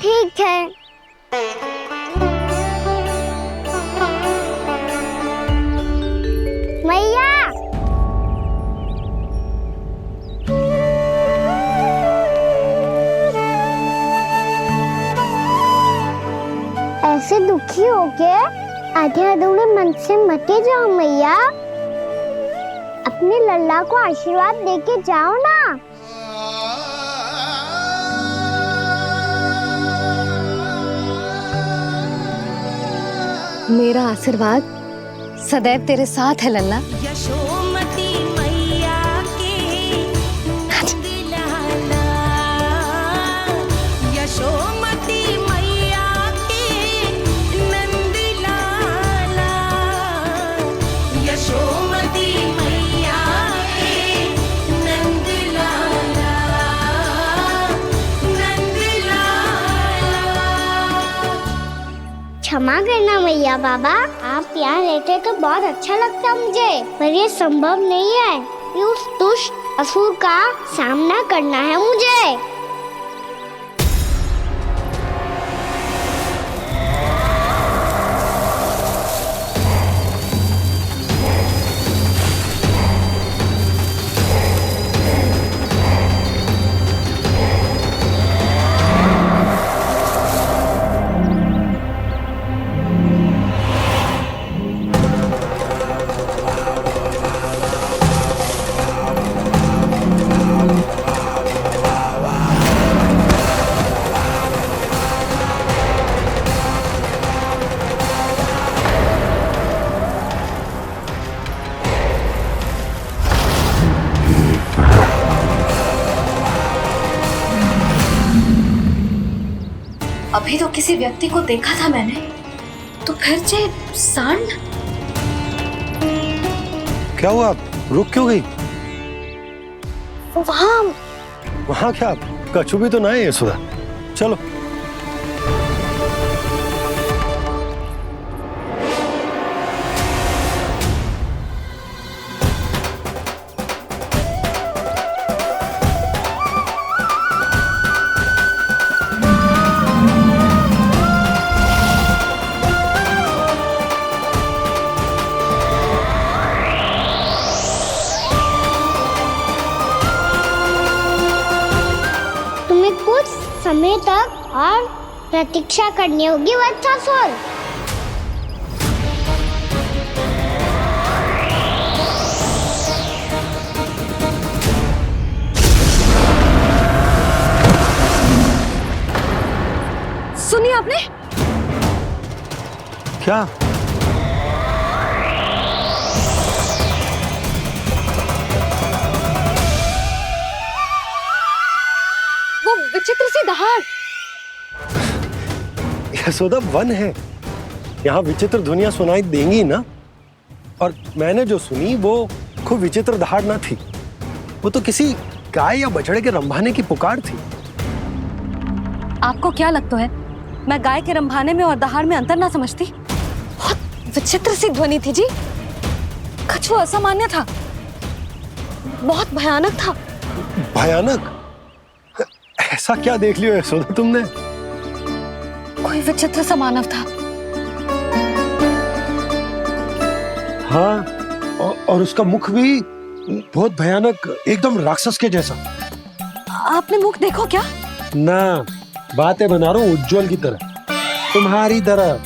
ठीक है। मैया, ऐसे दुखी होके आधे अधूरे मन से मत जाओ मैया, अपने लल्ला को आशीर्वाद देके जाओ ना। मेरा आशीर्वाद सदैव तेरे साथ है लल्ला। यशोमती मैया के नंद लाला, यशोमती मैया के नंद लाला, यशोमती मैया के नंद लाला, नंद लाला। क्षमा करना मैया बाबा, आप यहाँ रहते तो बहुत अच्छा लगता मुझे, पर ये संभव नहीं है। कि उस दुष्ट असुर का सामना करना है मुझे। अभी तो किसी व्यक्ति को देखा था मैंने, तो फिर से सांड। क्या हुआ? रुक क्यों गई? वहाँ क्या? कछु भी तो ना है यशोदा। चलो। समय तक और प्रतीक्षा करनी होगी वत्सासुर। सुनिए आपने? क्या? वो विचित्र सी दहाड़। यशोदा, वन है, यहाँ विचित्र ध्वनियां सुनाई देंगी ना। और मैंने जो सुनी वो खूब विचित्र दहाड़ ना थी, वो तो किसी गाय या बछड़े के रंभाने की पुकार थी। आपको क्या लगता है मैं गाय के रंभाने में और दहाड़ में अंतर ना समझती? बहुत विचित्र सी ध्वनि थी जी, कुछ वो असामान्य था, बहुत भयानक था। भयानक? ऐसा क्या देख लियो यशोदा तुमने? कोई विचित्र सा मानव था। हाँ, और उसका मुख भी बहुत भयानक, एकदम राक्षस के जैसा। आपने मुख देखो क्या? ना, बातें बना रहा हूँ उज्जवल की तरह, तुम्हारी तरह।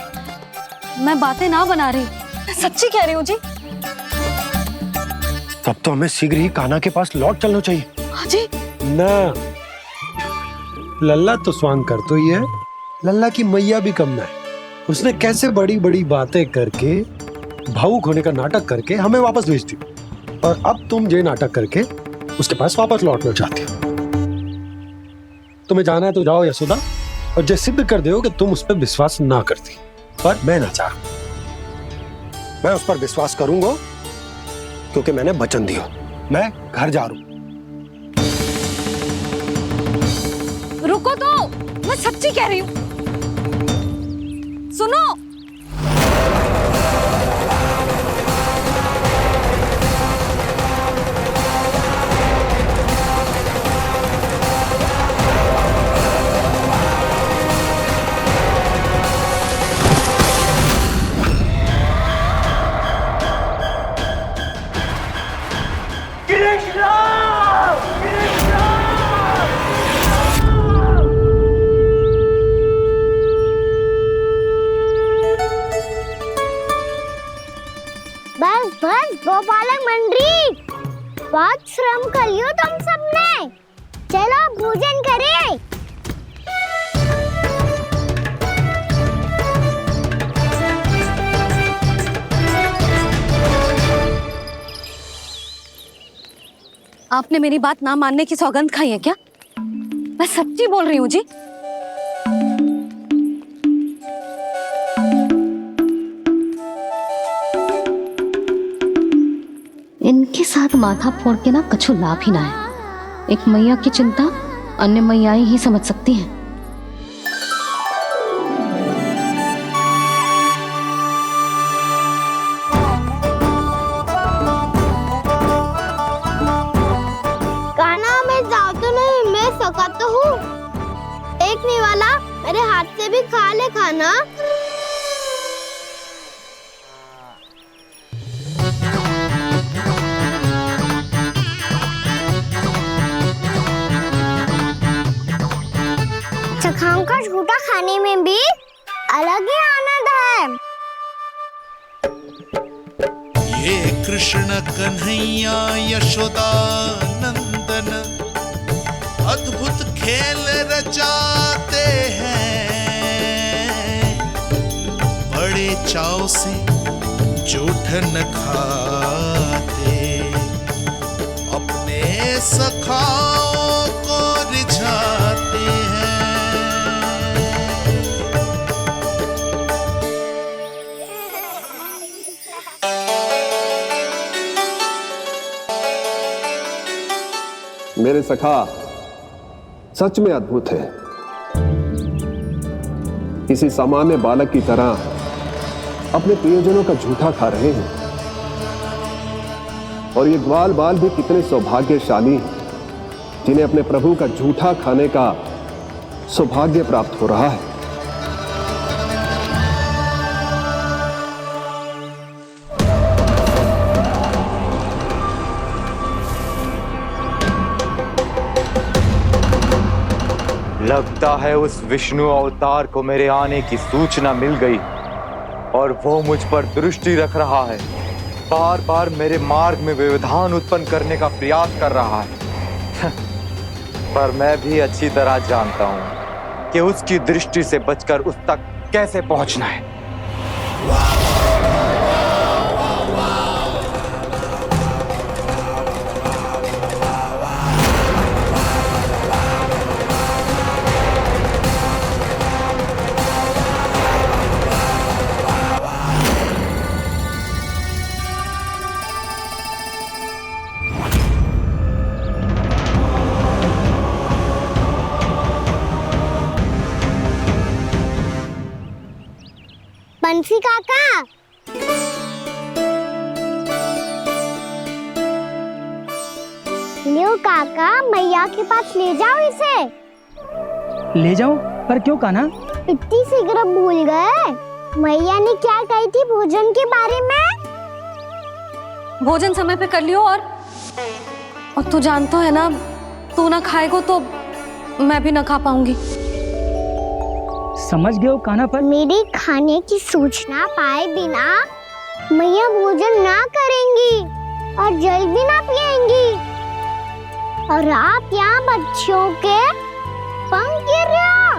मैं बातें ना बना रही, मैं सच्ची कह रही हूँ जी। तब तो हमें शीघ्र ही कान्हा के पास लौट चलना चाहिए। हाँ जी। ना, लल्ला तो स्वांग कर तो ही है, लल्ला की मैया भी कम ना है। उसने कैसे बड़ी बड़ी बातें करके, भावुक होने का नाटक करके हमें वापस भेज दी, और अब तुम ये नाटक करके उसके पास वापस लौटना चाहते हो। तुम्हें जाना है तो जाओ यशोदा, और ये सिद्ध कर दो कि तुम उस पर विश्वास ना करती। पर मैं ना चाह, मैं उस पर विश्वास करूंगा क्योंकि मैंने वचन दिया। मैं घर जा रहा हूं। रुको तो, मैं सच्ची कह रही हूँ। सुनो। बस बस गोपालक मंडली, बहुत श्रम कर लियो तुम सबने। चलो भोजन करें। आपने मेरी बात ना मानने की सौगंध खाई है क्या? मैं सच्ची बोल रही हूँ जी। इनके साथ माथा फोड़ के ना कछु लाभ ही ना है। एक मैया की चिंता अन्य मैयाएं ही समझ सकती हैं। थका तो हूँ। एक नहीं वाला मेरे हाथ से भी खा ले खाना। चखाओं का झूठा खाने में भी अलग ही आनंद है। ये कृष्ण कन्हैया यशोदा नंदन अद्भुत खेल रचाते हैं, बड़े चाव से जूठन खाते, अपने सखाओं को रिझाते हैं। मेरे सखा सच में अद्भुत है। किसी सामान्य बालक की तरह अपने प्रियजनों का झूठा खा रहे हैं। और ये ग्वाल बाल भी कितने सौभाग्यशाली हैं जिन्हें अपने प्रभु का झूठा खाने का सौभाग्य प्राप्त हो रहा है। लगता है उस विष्णु अवतार को मेरे आने की सूचना मिल गई और वो मुझ पर दृष्टि रख रहा है। बार बार मेरे मार्ग में व्यवधान उत्पन्न करने का प्रयास कर रहा है। पर मैं भी अच्छी तरह जानता हूं कि उसकी दृष्टि से बचकर उस तक कैसे पहुंचना है। बंसी काका, लियो काका, मैया के पास ले जाओ इसे। ले जाओ? पर क्यों कान्हा? इतनी शीघ्र भूल गए? मैया ने क्या कही थी भोजन के बारे में? भोजन समय पे कर लियो। और तू जानता है ना, तू ना खाएगा तो मैं भी ना खा पाऊंगी। समझ गए हो कान्हा? पर मेरे खाने की सूचना पाए बिना मैया भोजन ना करेंगी और जल भी ना पिएंगी। और आप यहाँ बच्चों के पंख गिर रहे हो।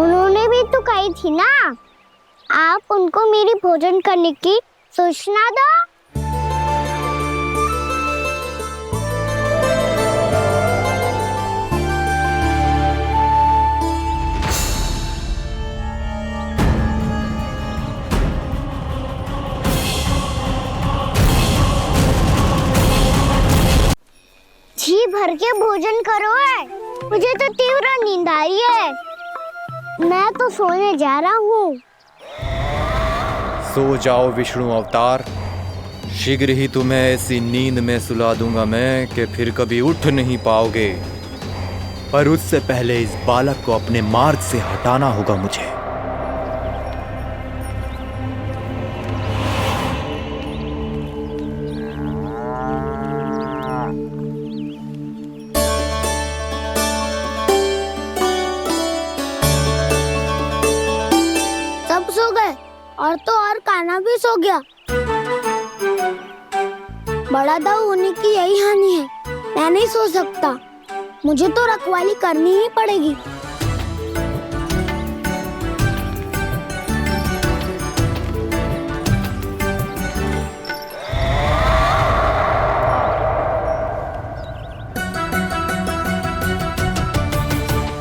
उन्होंने भी तो कही थी ना, आप उनको मेरी भोजन करने की सूचना दो। जी भर के भोजन करो है, मुझे तो तीव्र नींद आ रही है। मैं तो सोने जा रहा हूँ। सो जाओ विष्णु अवतार, शीघ्र ही तुम्हें ऐसी नींद में सुला दूंगा मैं कि फिर कभी उठ नहीं पाओगे। पर उससे पहले इस बालक को अपने मार्ग से हटाना होगा मुझे। सब सो गए और तो और कान्हा भी सो गया। बड़ा दाऊ होने की यही हानि है। मैं नहीं सो सकता, मुझे तो रखवाली करनी ही पड़ेगी।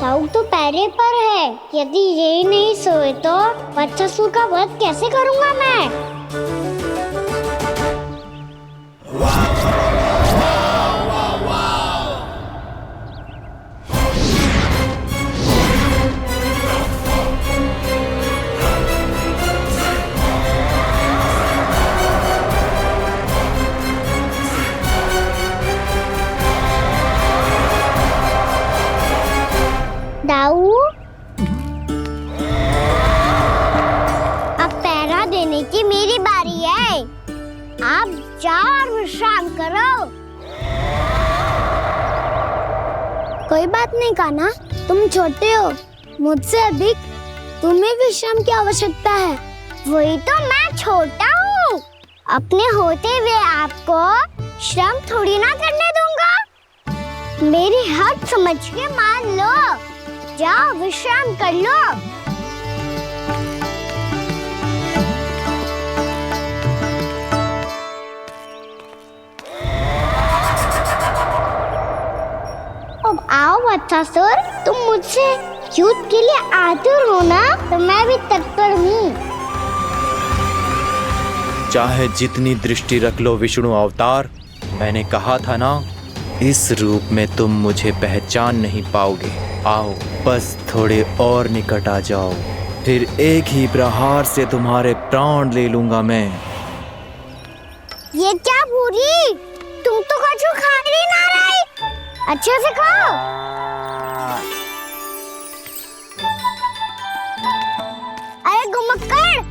दाऊ तो पैरे पर है। यदि यही नहीं सोए तो बच्चासुर का वध कैसे करूंगा मैं? कोई बात नहीं कान्हा, तुम छोटे हो, मुझसे अधिक तुम्हें विश्राम की आवश्यकता है। वही तो मैं छोटा हूँ, अपने होते हुए आपको श्रम थोड़ी ना करने दूंगा। मेरी हद समझ के मान लो, जाओ विश्राम कर लो। अब आओ वत्सासुर, तुम मुझसे युद्ध के लिए आतुर हो ना, तो मैं भी तत्पर हूँ। चाहे जितनी दृष्टि रख लो विष्णु अवतार, मैंने कहा था ना, इस रूप में तुम मुझे पहचान नहीं पाओगे। आओ बस थोड़े और निकट आ जाओ, फिर एक ही प्रहार से तुम्हारे प्राण ले लूंगा मैं। ये क्या भूरी, तुम तो कछु खा ही ना रही, अच्छे से खाओ। अरे घुमक्कड़,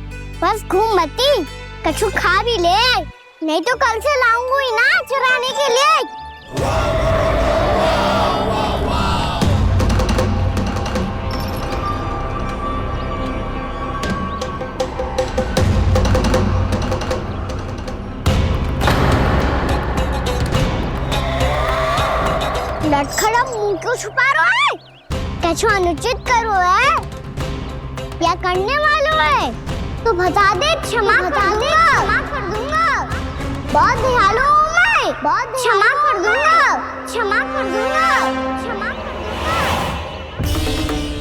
बस घूम मती, कछु खा भी ले, नहीं तो कल से लाऊंगी ही ना चुराने के लिए। लटखड़ा मुंह क्यों छुपा रहा है? कछु अनुचित करो है या करने वालों है तो बता दे, क्षमा कर दूंगा। बहुत दयालु हूँ मैं, बहुत क्षमा कर दूंगा।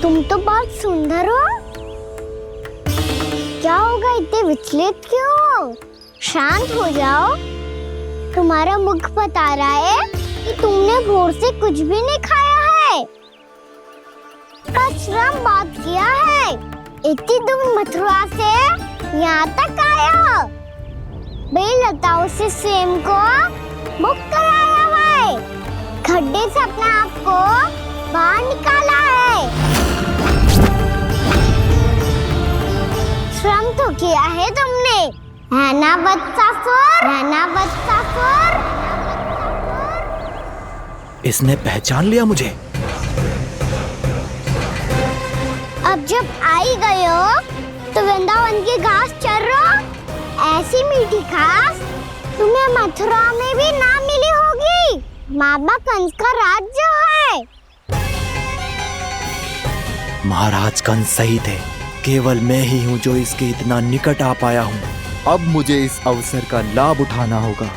तुम तो बहुत सुंदर हो, क्या होगा, इतने विचलित क्यों हो? शांत हो जाओ, तुम्हारा मुख बता रहा है कि तुमने भोर से कुछ भी नहीं खाया है, बस श्रम बहुत किया है। इतनी दूर मथुरा से यहाँ तक आए हो, बेलताओं से स्वयं को मुक्त कराया है, खड्डे से अपने आप को बाहर निकाला है। श्रम तो किया है तुमने, है ना वत्सासुर? इसने पहचान लिया मुझे। अब जब आई गए हो तो वृंदावन की घास चर रहो, ऐसी मीठी घास तुम्हें मथुरा में भी ना मिली होगी। मामा कंस का राज्य है। महाराज कंस सही थे, केवल मैं ही हूँ जो इसके इतना निकट आ पाया हूँ। अब मुझे इस अवसर का लाभ उठाना होगा।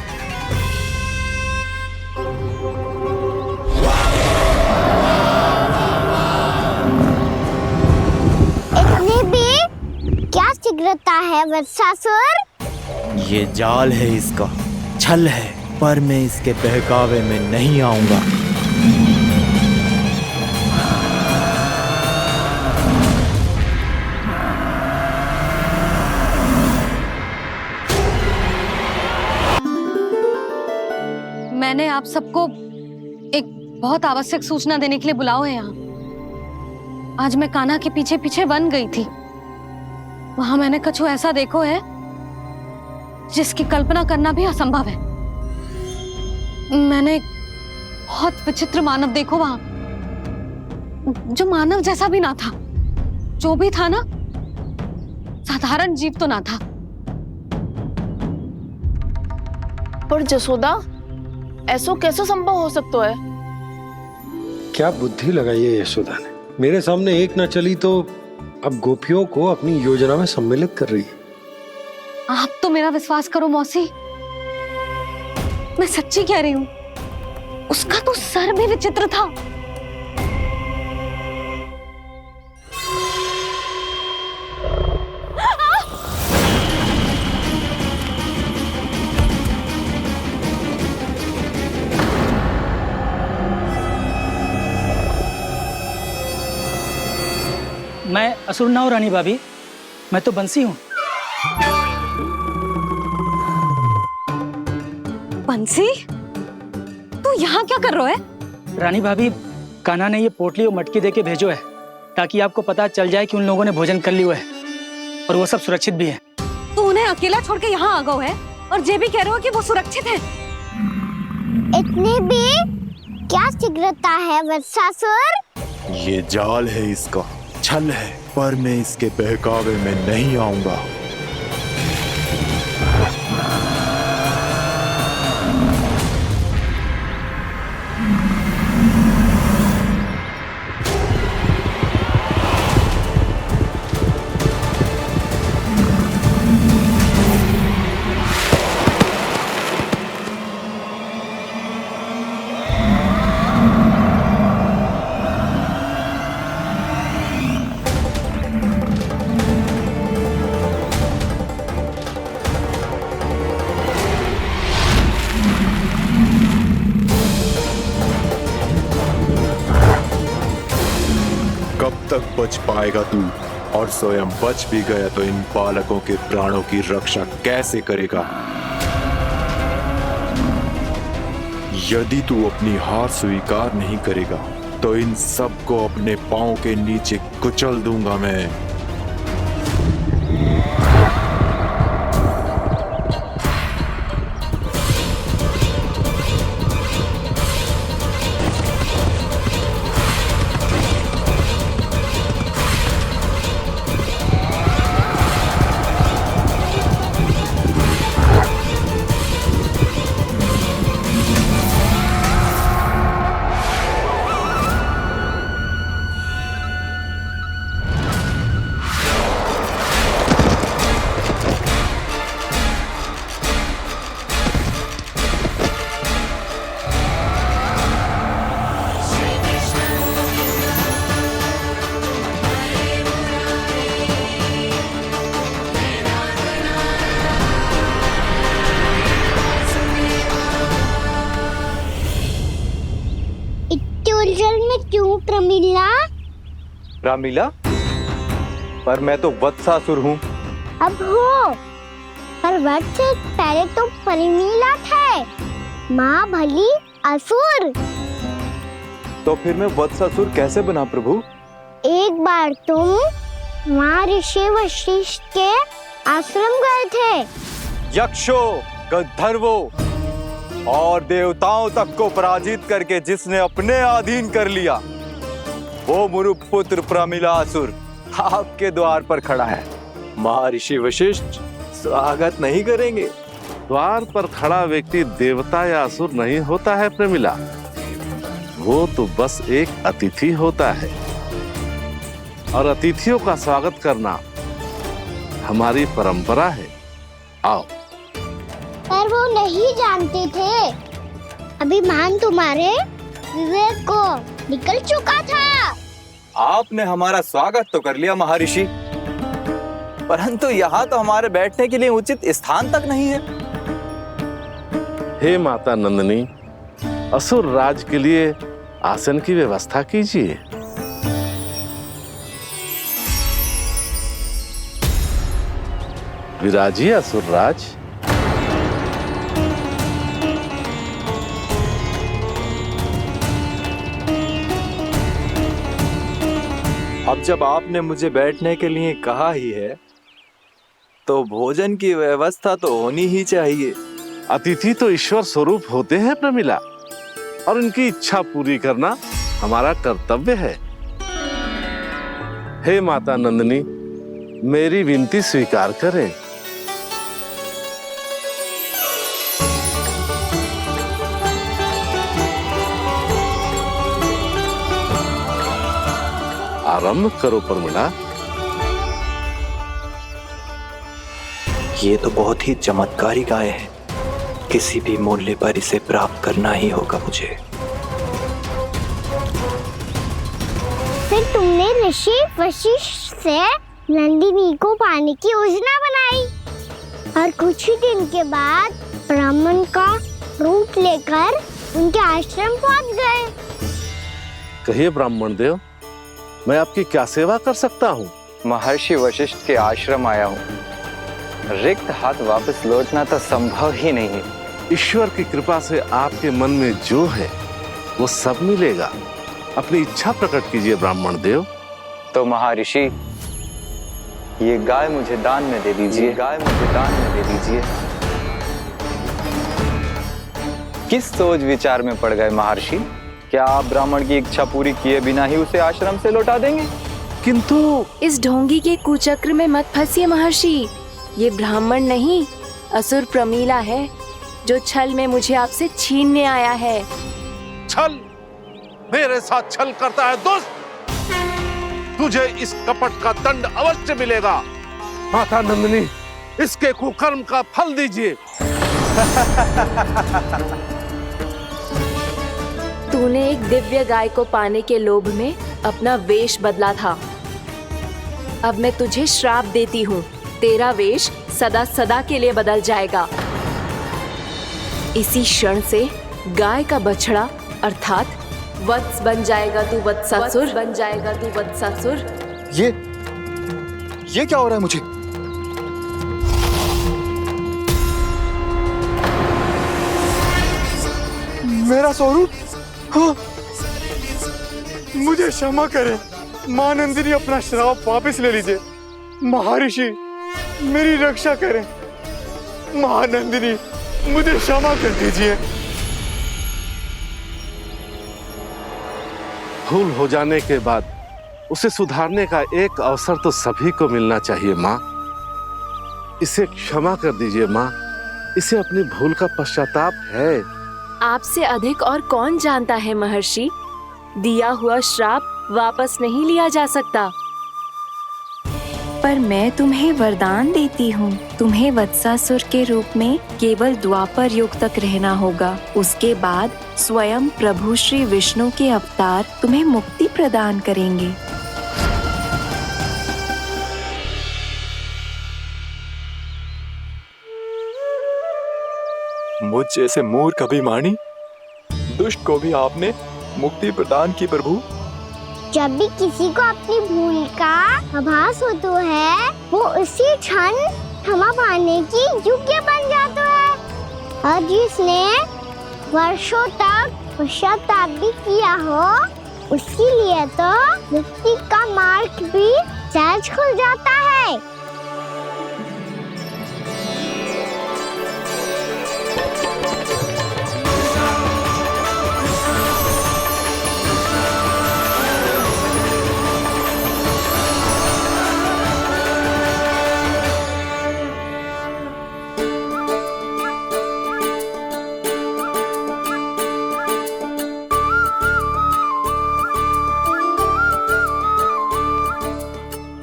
इतने भी क्या शीघ्रता है वत्सासुर? ये जाल है इसका, छल है, पर मैं इसके बहकावे में नहीं आऊंगा। मैंने आप सबको एक बहुत आवश्यक सूचना देने के लिए बुलाओ है यहाँ। आज मैं कान्हा के पीछे पीछे वन गई थी, वहां मैंने कछु ऐसा देखो है जिसकी कल्पना करना भी असंभव है। मैंने एक बहुत विचित्र मानव देखो वहां, जो मानव जैसा भी ना था, जो भी था ना साधारण जीव तो ना था। पर जसोदा, ऐसो कैसे संभव हो सकता है? क्या बुद्धि लगाई है यशोदा ने, मेरे सामने एक ना चली तो अब गोपियों को अपनी योजना में सम्मिलित कर रही है। आप तो मेरा विश्वास करो मौसी, मैं सच्ची कह रही हूं, उसका तो सर भी विचित्र था। मैं असुर ना हूं रानी भाभी, मैं तो बंसी हूँ। बंसी, तू यहाँ क्या कर रहा है? रानी भाभी, कान्हा ने ये पोटली और मटकी देके भेजो है ताकि आपको पता चल जाए कि उन लोगों ने भोजन कर लिया है और वो सब सुरक्षित भी है। तू उन्हें अकेला छोड़ के यहाँ आ गया है और ये भी कह रहे हो कि वो सुरक्षित है। इतने भी क्या शीघ्रता है वत्सासुर? ये जाल है इसका, छल है, पर मैं इसके बहकावे में नहीं आऊंगा। बच पाएगा तू? और स्वयं बच भी गया तो इन बालकों के प्राणों की रक्षा कैसे करेगा? यदि तू अपनी हार स्वीकार नहीं करेगा तो इन सबको अपने पांव के नीचे कुचल दूंगा मैं। क्यों प्रमिला? रामीला, पर मैं तो वत्सासुर हूँ। अब हो, पर वत्स से पहले तो प्रमिला थे, माँ भली असुर। तो फिर मैं वत्सासुर कैसे बना प्रभु? एक बार तुम वहाँ ऋषि वशिष्ठ के आश्रम गए थे। यक्षो, गंधर्वों और देवताओं तक को पराजित करके जिसने अपने अधीन कर लिया, वो मुरुपुत्र प्रमिलासुर आपके द्वार पर खड़ा है। महर्षि वशिष्ठ स्वागत नहीं करेंगे? द्वार पर खड़ा व्यक्ति देवता या असुर नहीं होता है प्रमिला, वो तो बस एक अतिथि होता है, और अतिथियों का स्वागत करना हमारी परंपरा है। आओ। पर वो नहीं जानते थे, अभिमान तुम्हारे विवेक को निकल चुका था। आपने हमारा स्वागत तो कर लिया महर्षि, परंतु यहाँ तो हमारे बैठने के लिए उचित स्थान तक नहीं है। हे माता नंदिनी, असुर राज के लिए आसन की व्यवस्था कीजिए। विराजिए असुर राज। अब जब आपने मुझे बैठने के लिए कहा ही है, तो भोजन की व्यवस्था तो होनी ही चाहिए। अतिथि तो ईश्वर स्वरूप होते हैं प्रमिला, और उनकी इच्छा पूरी करना हमारा कर्तव्य है। हे माता नंदिनी, मेरी विनती स्वीकार करें। आरंभ करो प्रमिला। ये तो बहुत ही चमत्कारी गाय है, किसी भी मूल्य पर इसे प्राप्त करना ही होगा मुझे। फिर तुमने ऋषि वशिष्ठ से नंदिनी को पाने की योजना बनाई, और कुछ ही दिन के बाद ब्राह्मण का रूप लेकर उनके आश्रम पहुंच गए। कहिए ब्राह्मण देव, मैं आपकी क्या सेवा कर सकता हूँ? महर्षि वशिष्ठ के आश्रम आया हूँ, रिक्त हाथ वापस लौटना तो संभव ही नहीं है। ईश्वर की कृपा से आपके मन में जो है वो सब मिलेगा। अपनी इच्छा प्रकट कीजिए ब्राह्मण देव। तो महर्षि, ये गाय मुझे दान में दे दीजिए। गाय मुझे दान में दे दीजिए। किस सोच विचार में पड़ गए महर्षि? क्या आप ब्राह्मण की इच्छा पूरी किए बिना ही उसे आश्रम से लौटा देंगे? किंतु इस ढोंगी के कुचक्र में मत फंसिए महर्षि। ये ब्राह्मण नहीं, असुर प्रमीला है जो छल में मुझे आपसे छीनने आया है। छल? मेरे साथ छल करता है दुष्ट? तुझे इस कपट का दंड अवश्य मिलेगा। माता नंदिनी, इसके कुकर्म का फल दीजिए। तूने एक दिव्य गाय को पाने के लोभ में अपना वेश बदला था। अब मैं तुझे श्राप देती हूँ, तेरा वेश सदा सदा के लिए बदल जाएगा। इसी क्षण से गाय का बछड़ा अर्थात वत्स बन जाएगा तू वत्सासुर, बन जाएगा तू वत्सासुर। ये क्या हो रहा है मुझे? मेरा स्वरूप? हाँ। मुझे क्षमा करें मां नंदिनी, अपना श्राप वापस ले लीजिए। महर्षि मेरी रक्षा करें। महानंदिनी मुझे क्षमा कर दीजिए। भूल हो जाने के बाद उसे सुधारने का एक अवसर तो सभी को मिलना चाहिए माँ। इसे क्षमा कर दीजिए माँ, इसे अपनी भूल का पश्चाताप है। आपसे अधिक और कौन जानता है महर्षि, दिया हुआ श्राप वापस नहीं लिया जा सकता। पर मैं तुम्हें वरदान देती हूँ, तुम्हें वत्सासुर के रूप में केवल द्वापर युग तक रहना होगा। उसके बाद स्वयं प्रभु श्री विष्णु के अवतार तुम्हें मुक्ति प्रदान करेंगे। मुझ जैसे मूर्ख अभिमानी दुष्ट को भी आपने मुक्ति प्रदान की प्रभु। जब भी किसी को अपनी भूल का आभास होता है, वो उसी क्षण क्षमा पाने की योग्य बन जाता है। और जिसने वर्षों तक पश्चाताप भी किया हो, उसके लिए तो मुक्ति का मार्ग भी सहज खुल जाता है।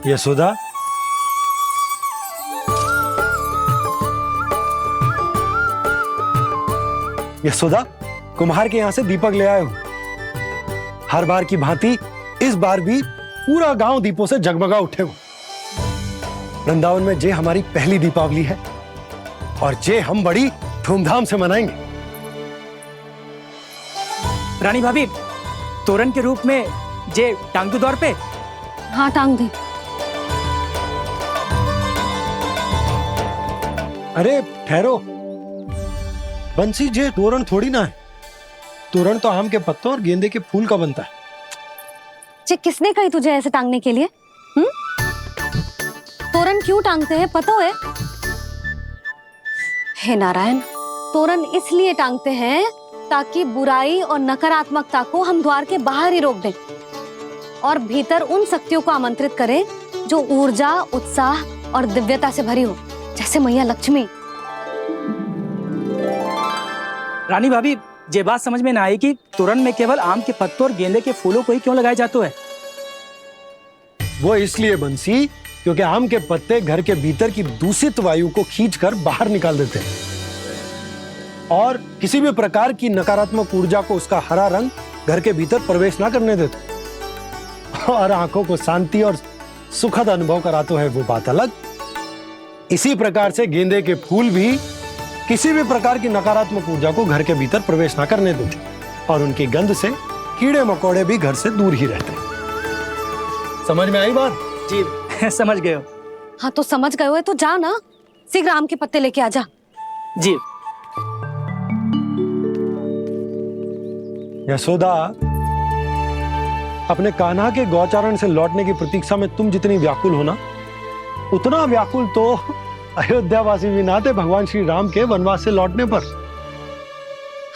यशोदा, यशोदा, कुम्हार के यहाँ से दीपक ले आया हूँ। हर बार की भांति इस बार भी पूरा गांव दीपों से जगमगा उठे हो। वृंदावन में जे हमारी पहली दीपावली है और जे हम बड़ी धूमधाम से मनाएंगे। रानी भाभी, तोरण के रूप में जे टांग दो द्वार पे। हाँ, टांग दे। अरे ठहरो बंसी, जे तोरण थोड़ी ना है। तोरण तो आम के पत्तों और गेंदे के फूल का बनता है। जे किसने कही तुझे ऐसे टांगने के लिए? तोरण क्यों टांगते हैं पता है? हे नारायण, तोरण इसलिए टांगते हैं ताकि बुराई और नकारात्मकता को हम द्वार के बाहर ही रोक दें और भीतर उन शक्तियों को आमंत्रित करें जो ऊर्जा, उत्साह और दिव्यता से भरी हो, जैसे मैया लक्ष्मी। रानी भाभी, ये बात समझ में ना आई कि तोरण में केवल आम के पत्तों और गेंदे के फूलों को ही क्यों लगाया जाता है? वो इसलिए बंसी, क्योंकि आम के पत्ते घर के भीतर की दूषित वायु को खींचकर बाहर निकाल देते हैं और किसी भी प्रकार की नकारात्मक ऊर्जा को उसका हरा रंग घर के भीतर प्रवेश ना करने देते और आंखों को शांति और सुखद अनुभव कराते है। वो बात अलग। इसी प्रकार से गेंदे के फूल भी किसी भी प्रकार की नकारात्मक ऊर्जा को घर के भीतर प्रवेश ना करने देते और उनकी गंध से कीड़े मकोड़े भी घर से दूर ही रहते। समझ में आई बात? जी समझ गए हो। हाँ तो समझ गए हो तो जा ना, शीघ्र आम के पत्ते लेके आ जा। जी। यशोदा, अपने कान्हा के गौचारण से लौटने की प्रतीक्षा में तुम जितनी व्याकुल हो ना, उतना व्याकुल तो अयोध्यावासी भी ना थे भगवान श्री राम के वनवास से लौटने पर।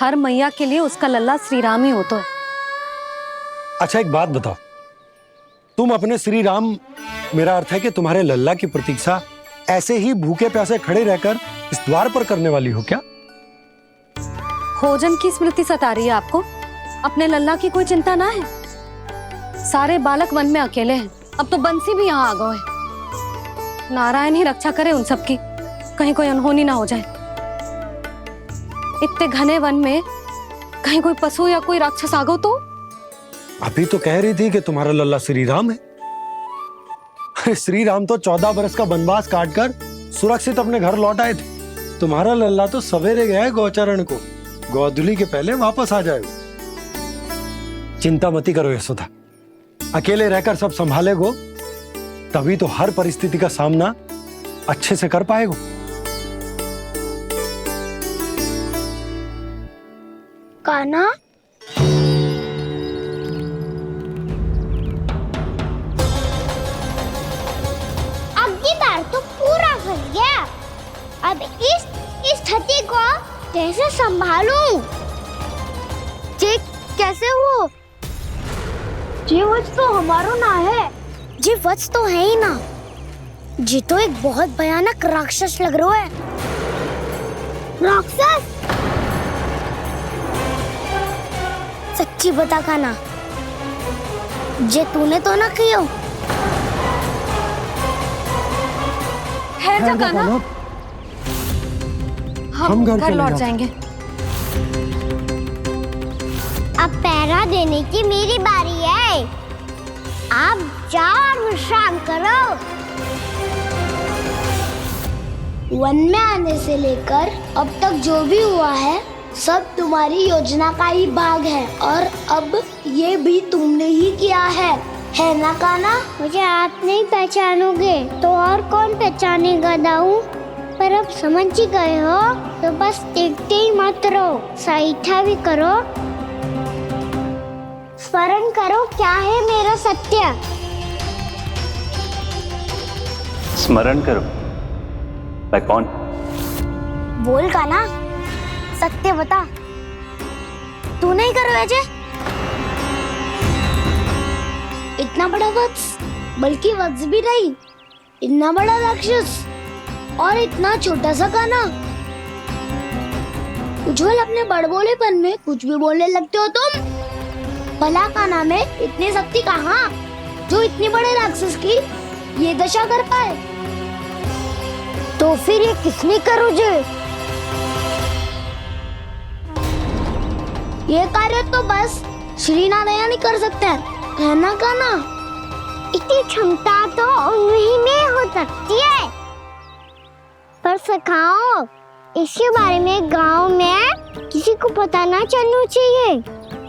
हर मैया के लिए उसका लल्ला श्री राम ही होता है। अच्छा एक बात बताओ, तुम अपने श्री राम, मेरा अर्थ है कि तुम्हारे लल्ला की प्रतीक्षा ऐसे ही भूखे प्यासे खड़े रहकर इस द्वार पर करने वाली हो क्या? भोजन की स्मृति सता रही है आपको? अपने लल्ला की कोई चिंता ना है? सारे बालक वन में अकेले हैं, अब तो बंसी भी यहाँ आ गए हैं। नारायण ही रक्षा करे उन सबकी, कहीं कोई अनहोनी ना हो जाए। इतने घने वन में कहीं कोई पशु या कोई राक्षस आ गो तो? अभी तो कह रही थी कि तुम्हारा लल्ला श्री राम है। अरे श्री राम तो 14 बरस का वनवास काटकर सुरक्षित अपने घर लौट आए थे। तुम्हारा लल्ला तो सवेरे गया है गौचरण को, गोधूली के पहले वापस आ जाएगा। चिंता मती करो यशोदा, अकेले रहकर सब संभालेगो तभी तो हर परिस्थिति का सामना अच्छे से कर पाएगो। कान्हा, अब की बार तो पूरा फंस गया। अब इस स्थिति को कैसे संभालूं? जी कैसे हो? जी वत्स तो हमारो ना है। जी वत्स तो है ही ना। जी तो एक बहुत भयानक राक्षस लग रहा है। राक्षस? सच्ची बता कान्हा, जे तूने तो ना कियो? है जा कान्हा, हम घर लौट जाएंगे। अब पहरा देने की मेरी बारी है। आप जाओ और विश्राम करो। वन में आने से लेकर अब तक जो भी हुआ है सब तुम्हारी योजना का ही भाग है, और अब ये भी तुमने ही किया है ना कान्हा? मुझे आप नहीं पहचानोगे तो और कौन पहचानेगा दाऊ? पर अब समझ ही गए हो तो बस देखते ही मत रहो, सईठा भी करो। स्मरण करो क्या है मेरा सत्य। स्मरण करो, मैं कौन? बोल कान्हा, सत्य बता। तू नहीं करो अजय? इतना बड़ा वत्स, बल्कि वत्स भी नहीं, इतना बड़ा राक्षस और इतना छोटा सा कान्हा। उज्जवल अपने बड़बोलेपन में कुछ भी बोलने लगते हो तुम। भला कान्हा में इतनी शक्ति कहाँ जो इतने बड़े राक्षस की ये दशा कर पाए? तो फिर ये किसने करो जे? ये कार्य तो बस श्री नारायण ही कर सकते हैं, है ना कान्हा? इतनी क्षमता तो उन्हीं में हो सकती है, पर सखाओ इसके बारे में गांव में किसी को पता ना चलना चाहिए।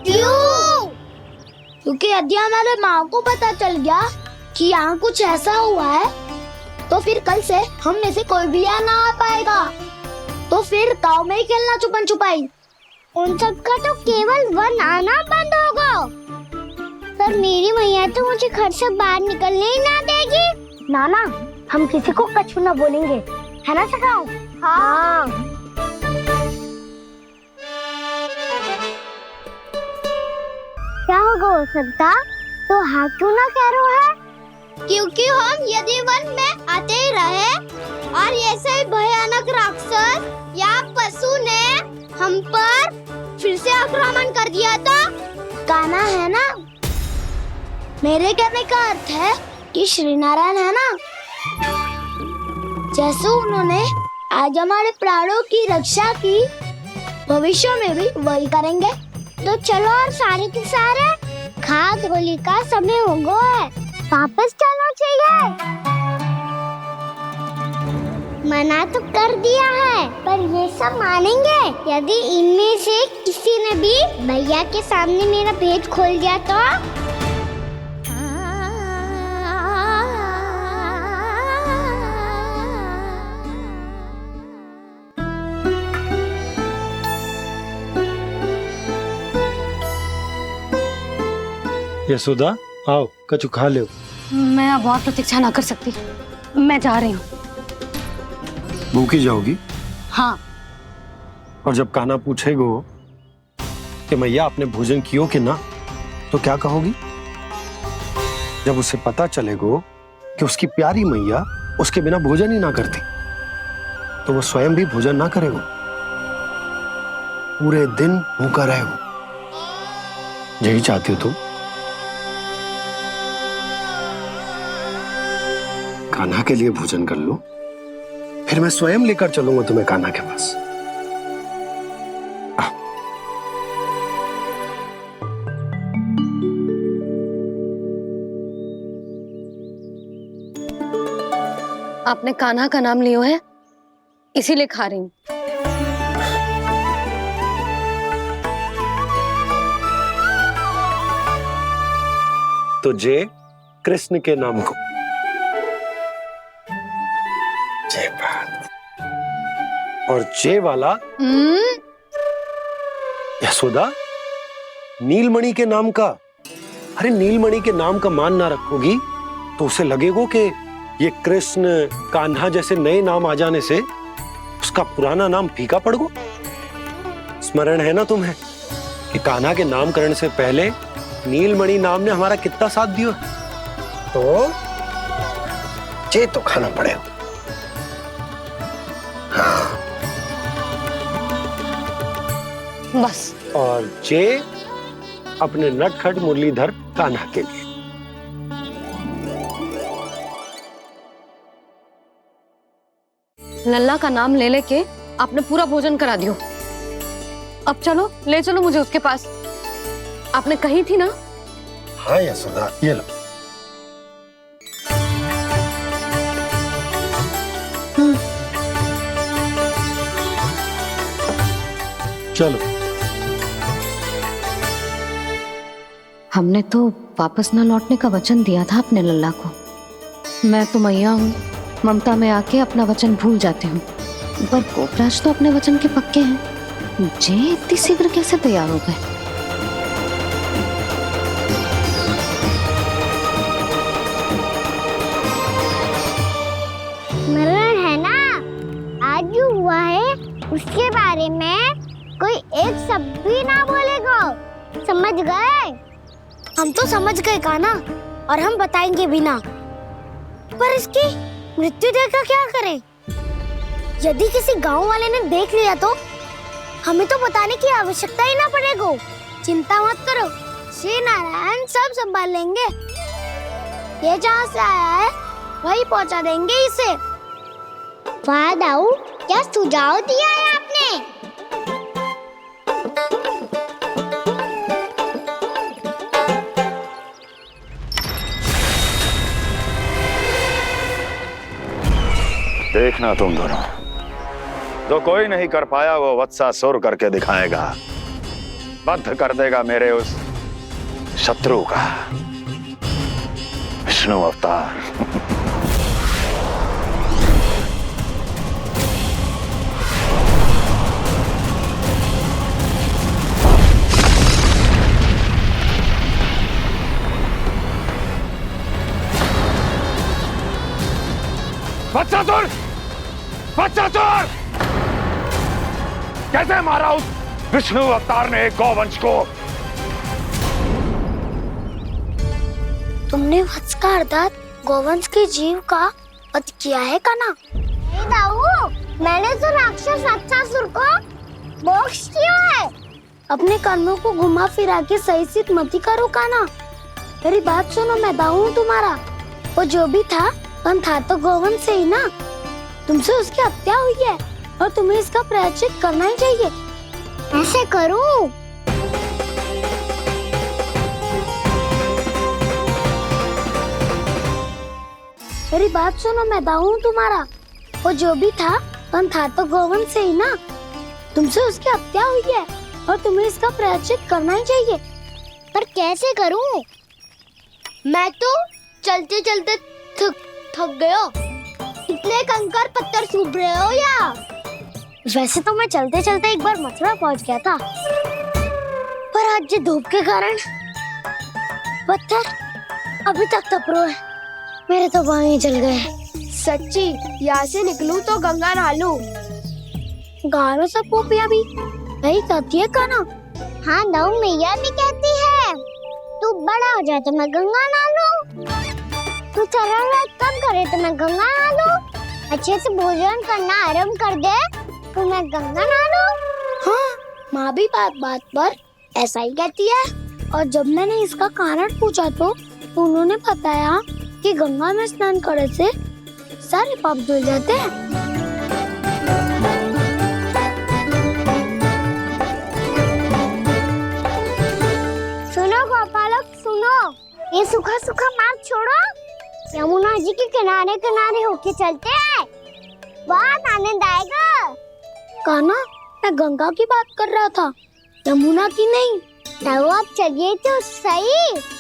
क्यों? क्योंकि यदि हमारे माँ को पता चल गया कि यहाँ कुछ ऐसा हुआ है तो फिर कल से हम में से कोई भी यहाँ ना आ पाएगा। तो फिर गांव में ही खेलना छुपन छुपाई। उन सब का तो केवल वन आना बंद होगा। पर मेरी मैया तो मुझे घर से बाहर निकलने ही ना देगी। नाना, हम किसी को कछु ना बोलेंगे, है ना सखाओ? हाँ। क्या होगा हो सकता? तो हाँ क्यों ना कह रहा है? क्योंकि हम यदि वन में आते ही रहे और ऐसे ही भयानक राक्षस या पशु ने हम पर फिर से आक्रमण कर दिया तो कान्हा, है ना? मेरे कहने का अर्थ है कि श्री नारायण है ना, जैसे उन्होंने आज हमारे प्राणों की रक्षा की, भविष्य में भी वही करेंगे। तो चलो और सारे के सारे खाद होली का समय हो गया है, वापस चलना चाहिए। मना तो कर दिया है, पर ये सब मानेंगे यदि इनमें से किसी ने भी भैया के सामने मेरा भेद खोल दिया तो? यशोदा आओ, कछु खा लो। मैं अब और प्रतीक्षा ना कर सकती, मैं जा रही हूँ। भूखी जाओगी? हाँ। और जब कान्हा पूछेगो कि मैया आपने भोजन कियो कि ना, तो क्या कहोगी? जब उसे पता चलेगा कि उसकी प्यारी मैया उसके बिना भोजन ही ना करती, तो वो स्वयं भी भोजन ना करेगा, पूरे दिन भूखा रहेगा। यही चाहती हो तुम? कान्हा के लिए भोजन कर लो, फिर मैं स्वयं लेकर चलूंगा तुम्हें कान्हा के पास। आपने कान्हा का नाम लियो है, इसीलिए खा रही हूं। तो जय कृष्ण के नाम को। जय बात। और जय वाला यशोदा नीलमणि के नाम का। अरे नीलमणि के नाम का मान ना रखोगी तो उसे लगेगा कि ये कृष्ण कान्हा जैसे नए नाम आ जाने से उसका पुराना नाम फीका पड़ गो। स्मरण है ना तुम्हें कि कान्हा के नामकरण से पहले नीलमणि नाम ने हमारा कितना साथ दिया? तो जे तो खाना पड़ेगा। हाँ। बस। और जे अपने नटखट मुरलीधर कान्हा के लिए। लल्ला का नाम ले लेके आपने पूरा भोजन करा दियो। अब चलो, ले चलो मुझे उसके पास। आपने कही थी ना? हाँ यशोदा, ये लो। चलो। हमने तो वापस ना लौटने का वचन दिया था अपने लल्ला को। मैं तो मैया हूँ, ममता में आके अपना वचन भूल जाती हूँ, पर गोपराज तो अपने वचन के पक्के हैं। जे इतनी शीघ्र कैसे तैयार हो गए? मरण है ना, आज जो हुआ है उसके बारे में कोई एक शब्द भी ना बोलेगा, समझ गए? हम तो समझ गए कान्हा, और हम बताएंगे भी ना। पर इसकी मृत्यु देखकर क्या करें? यदि किसी गांव वाले ने देख लिया तो हमें तो बताने की आवश्यकता ही ना पड़ेगा। चिंता मत करो, श्री नारायण सब संभाल लेंगे। ये जहाँ से आया है वही पहुँचा देंगे इसे। वाह दाऊ, क्या सुझाव दिया है आपने? देखना तुम दोनों, जो कोई नहीं कर पाया वो वत्सासुर करके दिखाएगा। बद्ध कर देगा मेरे उस शत्रु का विष्णु अवतार। वत्सासुर! वत्सासुर! कैसे मारा उस विष्णु अवतार ने गौवंश को? तुमने वत्स का अर्थात गौवंश के जीव का वध किया है कान्हा? नहीं दाऊ, मैंने तो राक्षस वत्सासुर को मोक्ष दिया है। अपने कर्मों को घुमा फिरा के सही सिद्ध मत करो कान्हा। मेरी बात सुनो, मैं दाऊ हूँ तुम्हारा। वो जो भी था तो गौवंश से ही ना। तुमसे उसकी हत्या हुई है और तुम्हें इसका प्रायश्चित करना ही चाहिए। ऐसे करूं? मेरी बात सुनो, मैं दाऊ हूँ तुम्हारा। वो जो भी था तो गौवंश से ही ना। तुमसे उसकी हत्या हुई है और तुम्हें इसका प्रायश्चित करना ही चाहिए। पर कैसे करूं? मैं तो चलते चलते थक गया। इतने कंकर पत्थर सूख रहे हो या? वैसे तो मैं चलते चलते एक बार मथुरा पहुंच गया था, पर आज ये धूप के कारण पत्थर अभी तक तप रहे हैं। मेरे तो पाँव ही जल गए। सच्ची, यहाँ से निकलूं तो गंगा नहा लूं। गालों से पोपिया भी यही कहती है कान्हा। हाँ दाऊ, मैया भी कहती है। तू बड़ा हो जाए तो मैं गंगा नहा लूं। तू चरण कब करे तो मैं गंगा नहा लूं। अच्छे से भोजन करना आरंभ कर दे तो मैं गंगा नहा लूं। हाँ, माँ भी बात बात पर ऐसा ही कहती है। और जब मैंने इसका कारण पूछा तो उन्होंने बताया कि गंगा में स्नान करने से सारे पाप धुल जाते हैं। सुनो गोपालक सुनो, ये सूखा सूखा मार्ग छोड़ो, यमुना जी के किनारे किनारे होके चलते हैं, बहुत आनंद आएगा। कान्हा, मैं गंगा की बात कर रहा था, यमुना की नहीं। तो आप चलिए तो सही।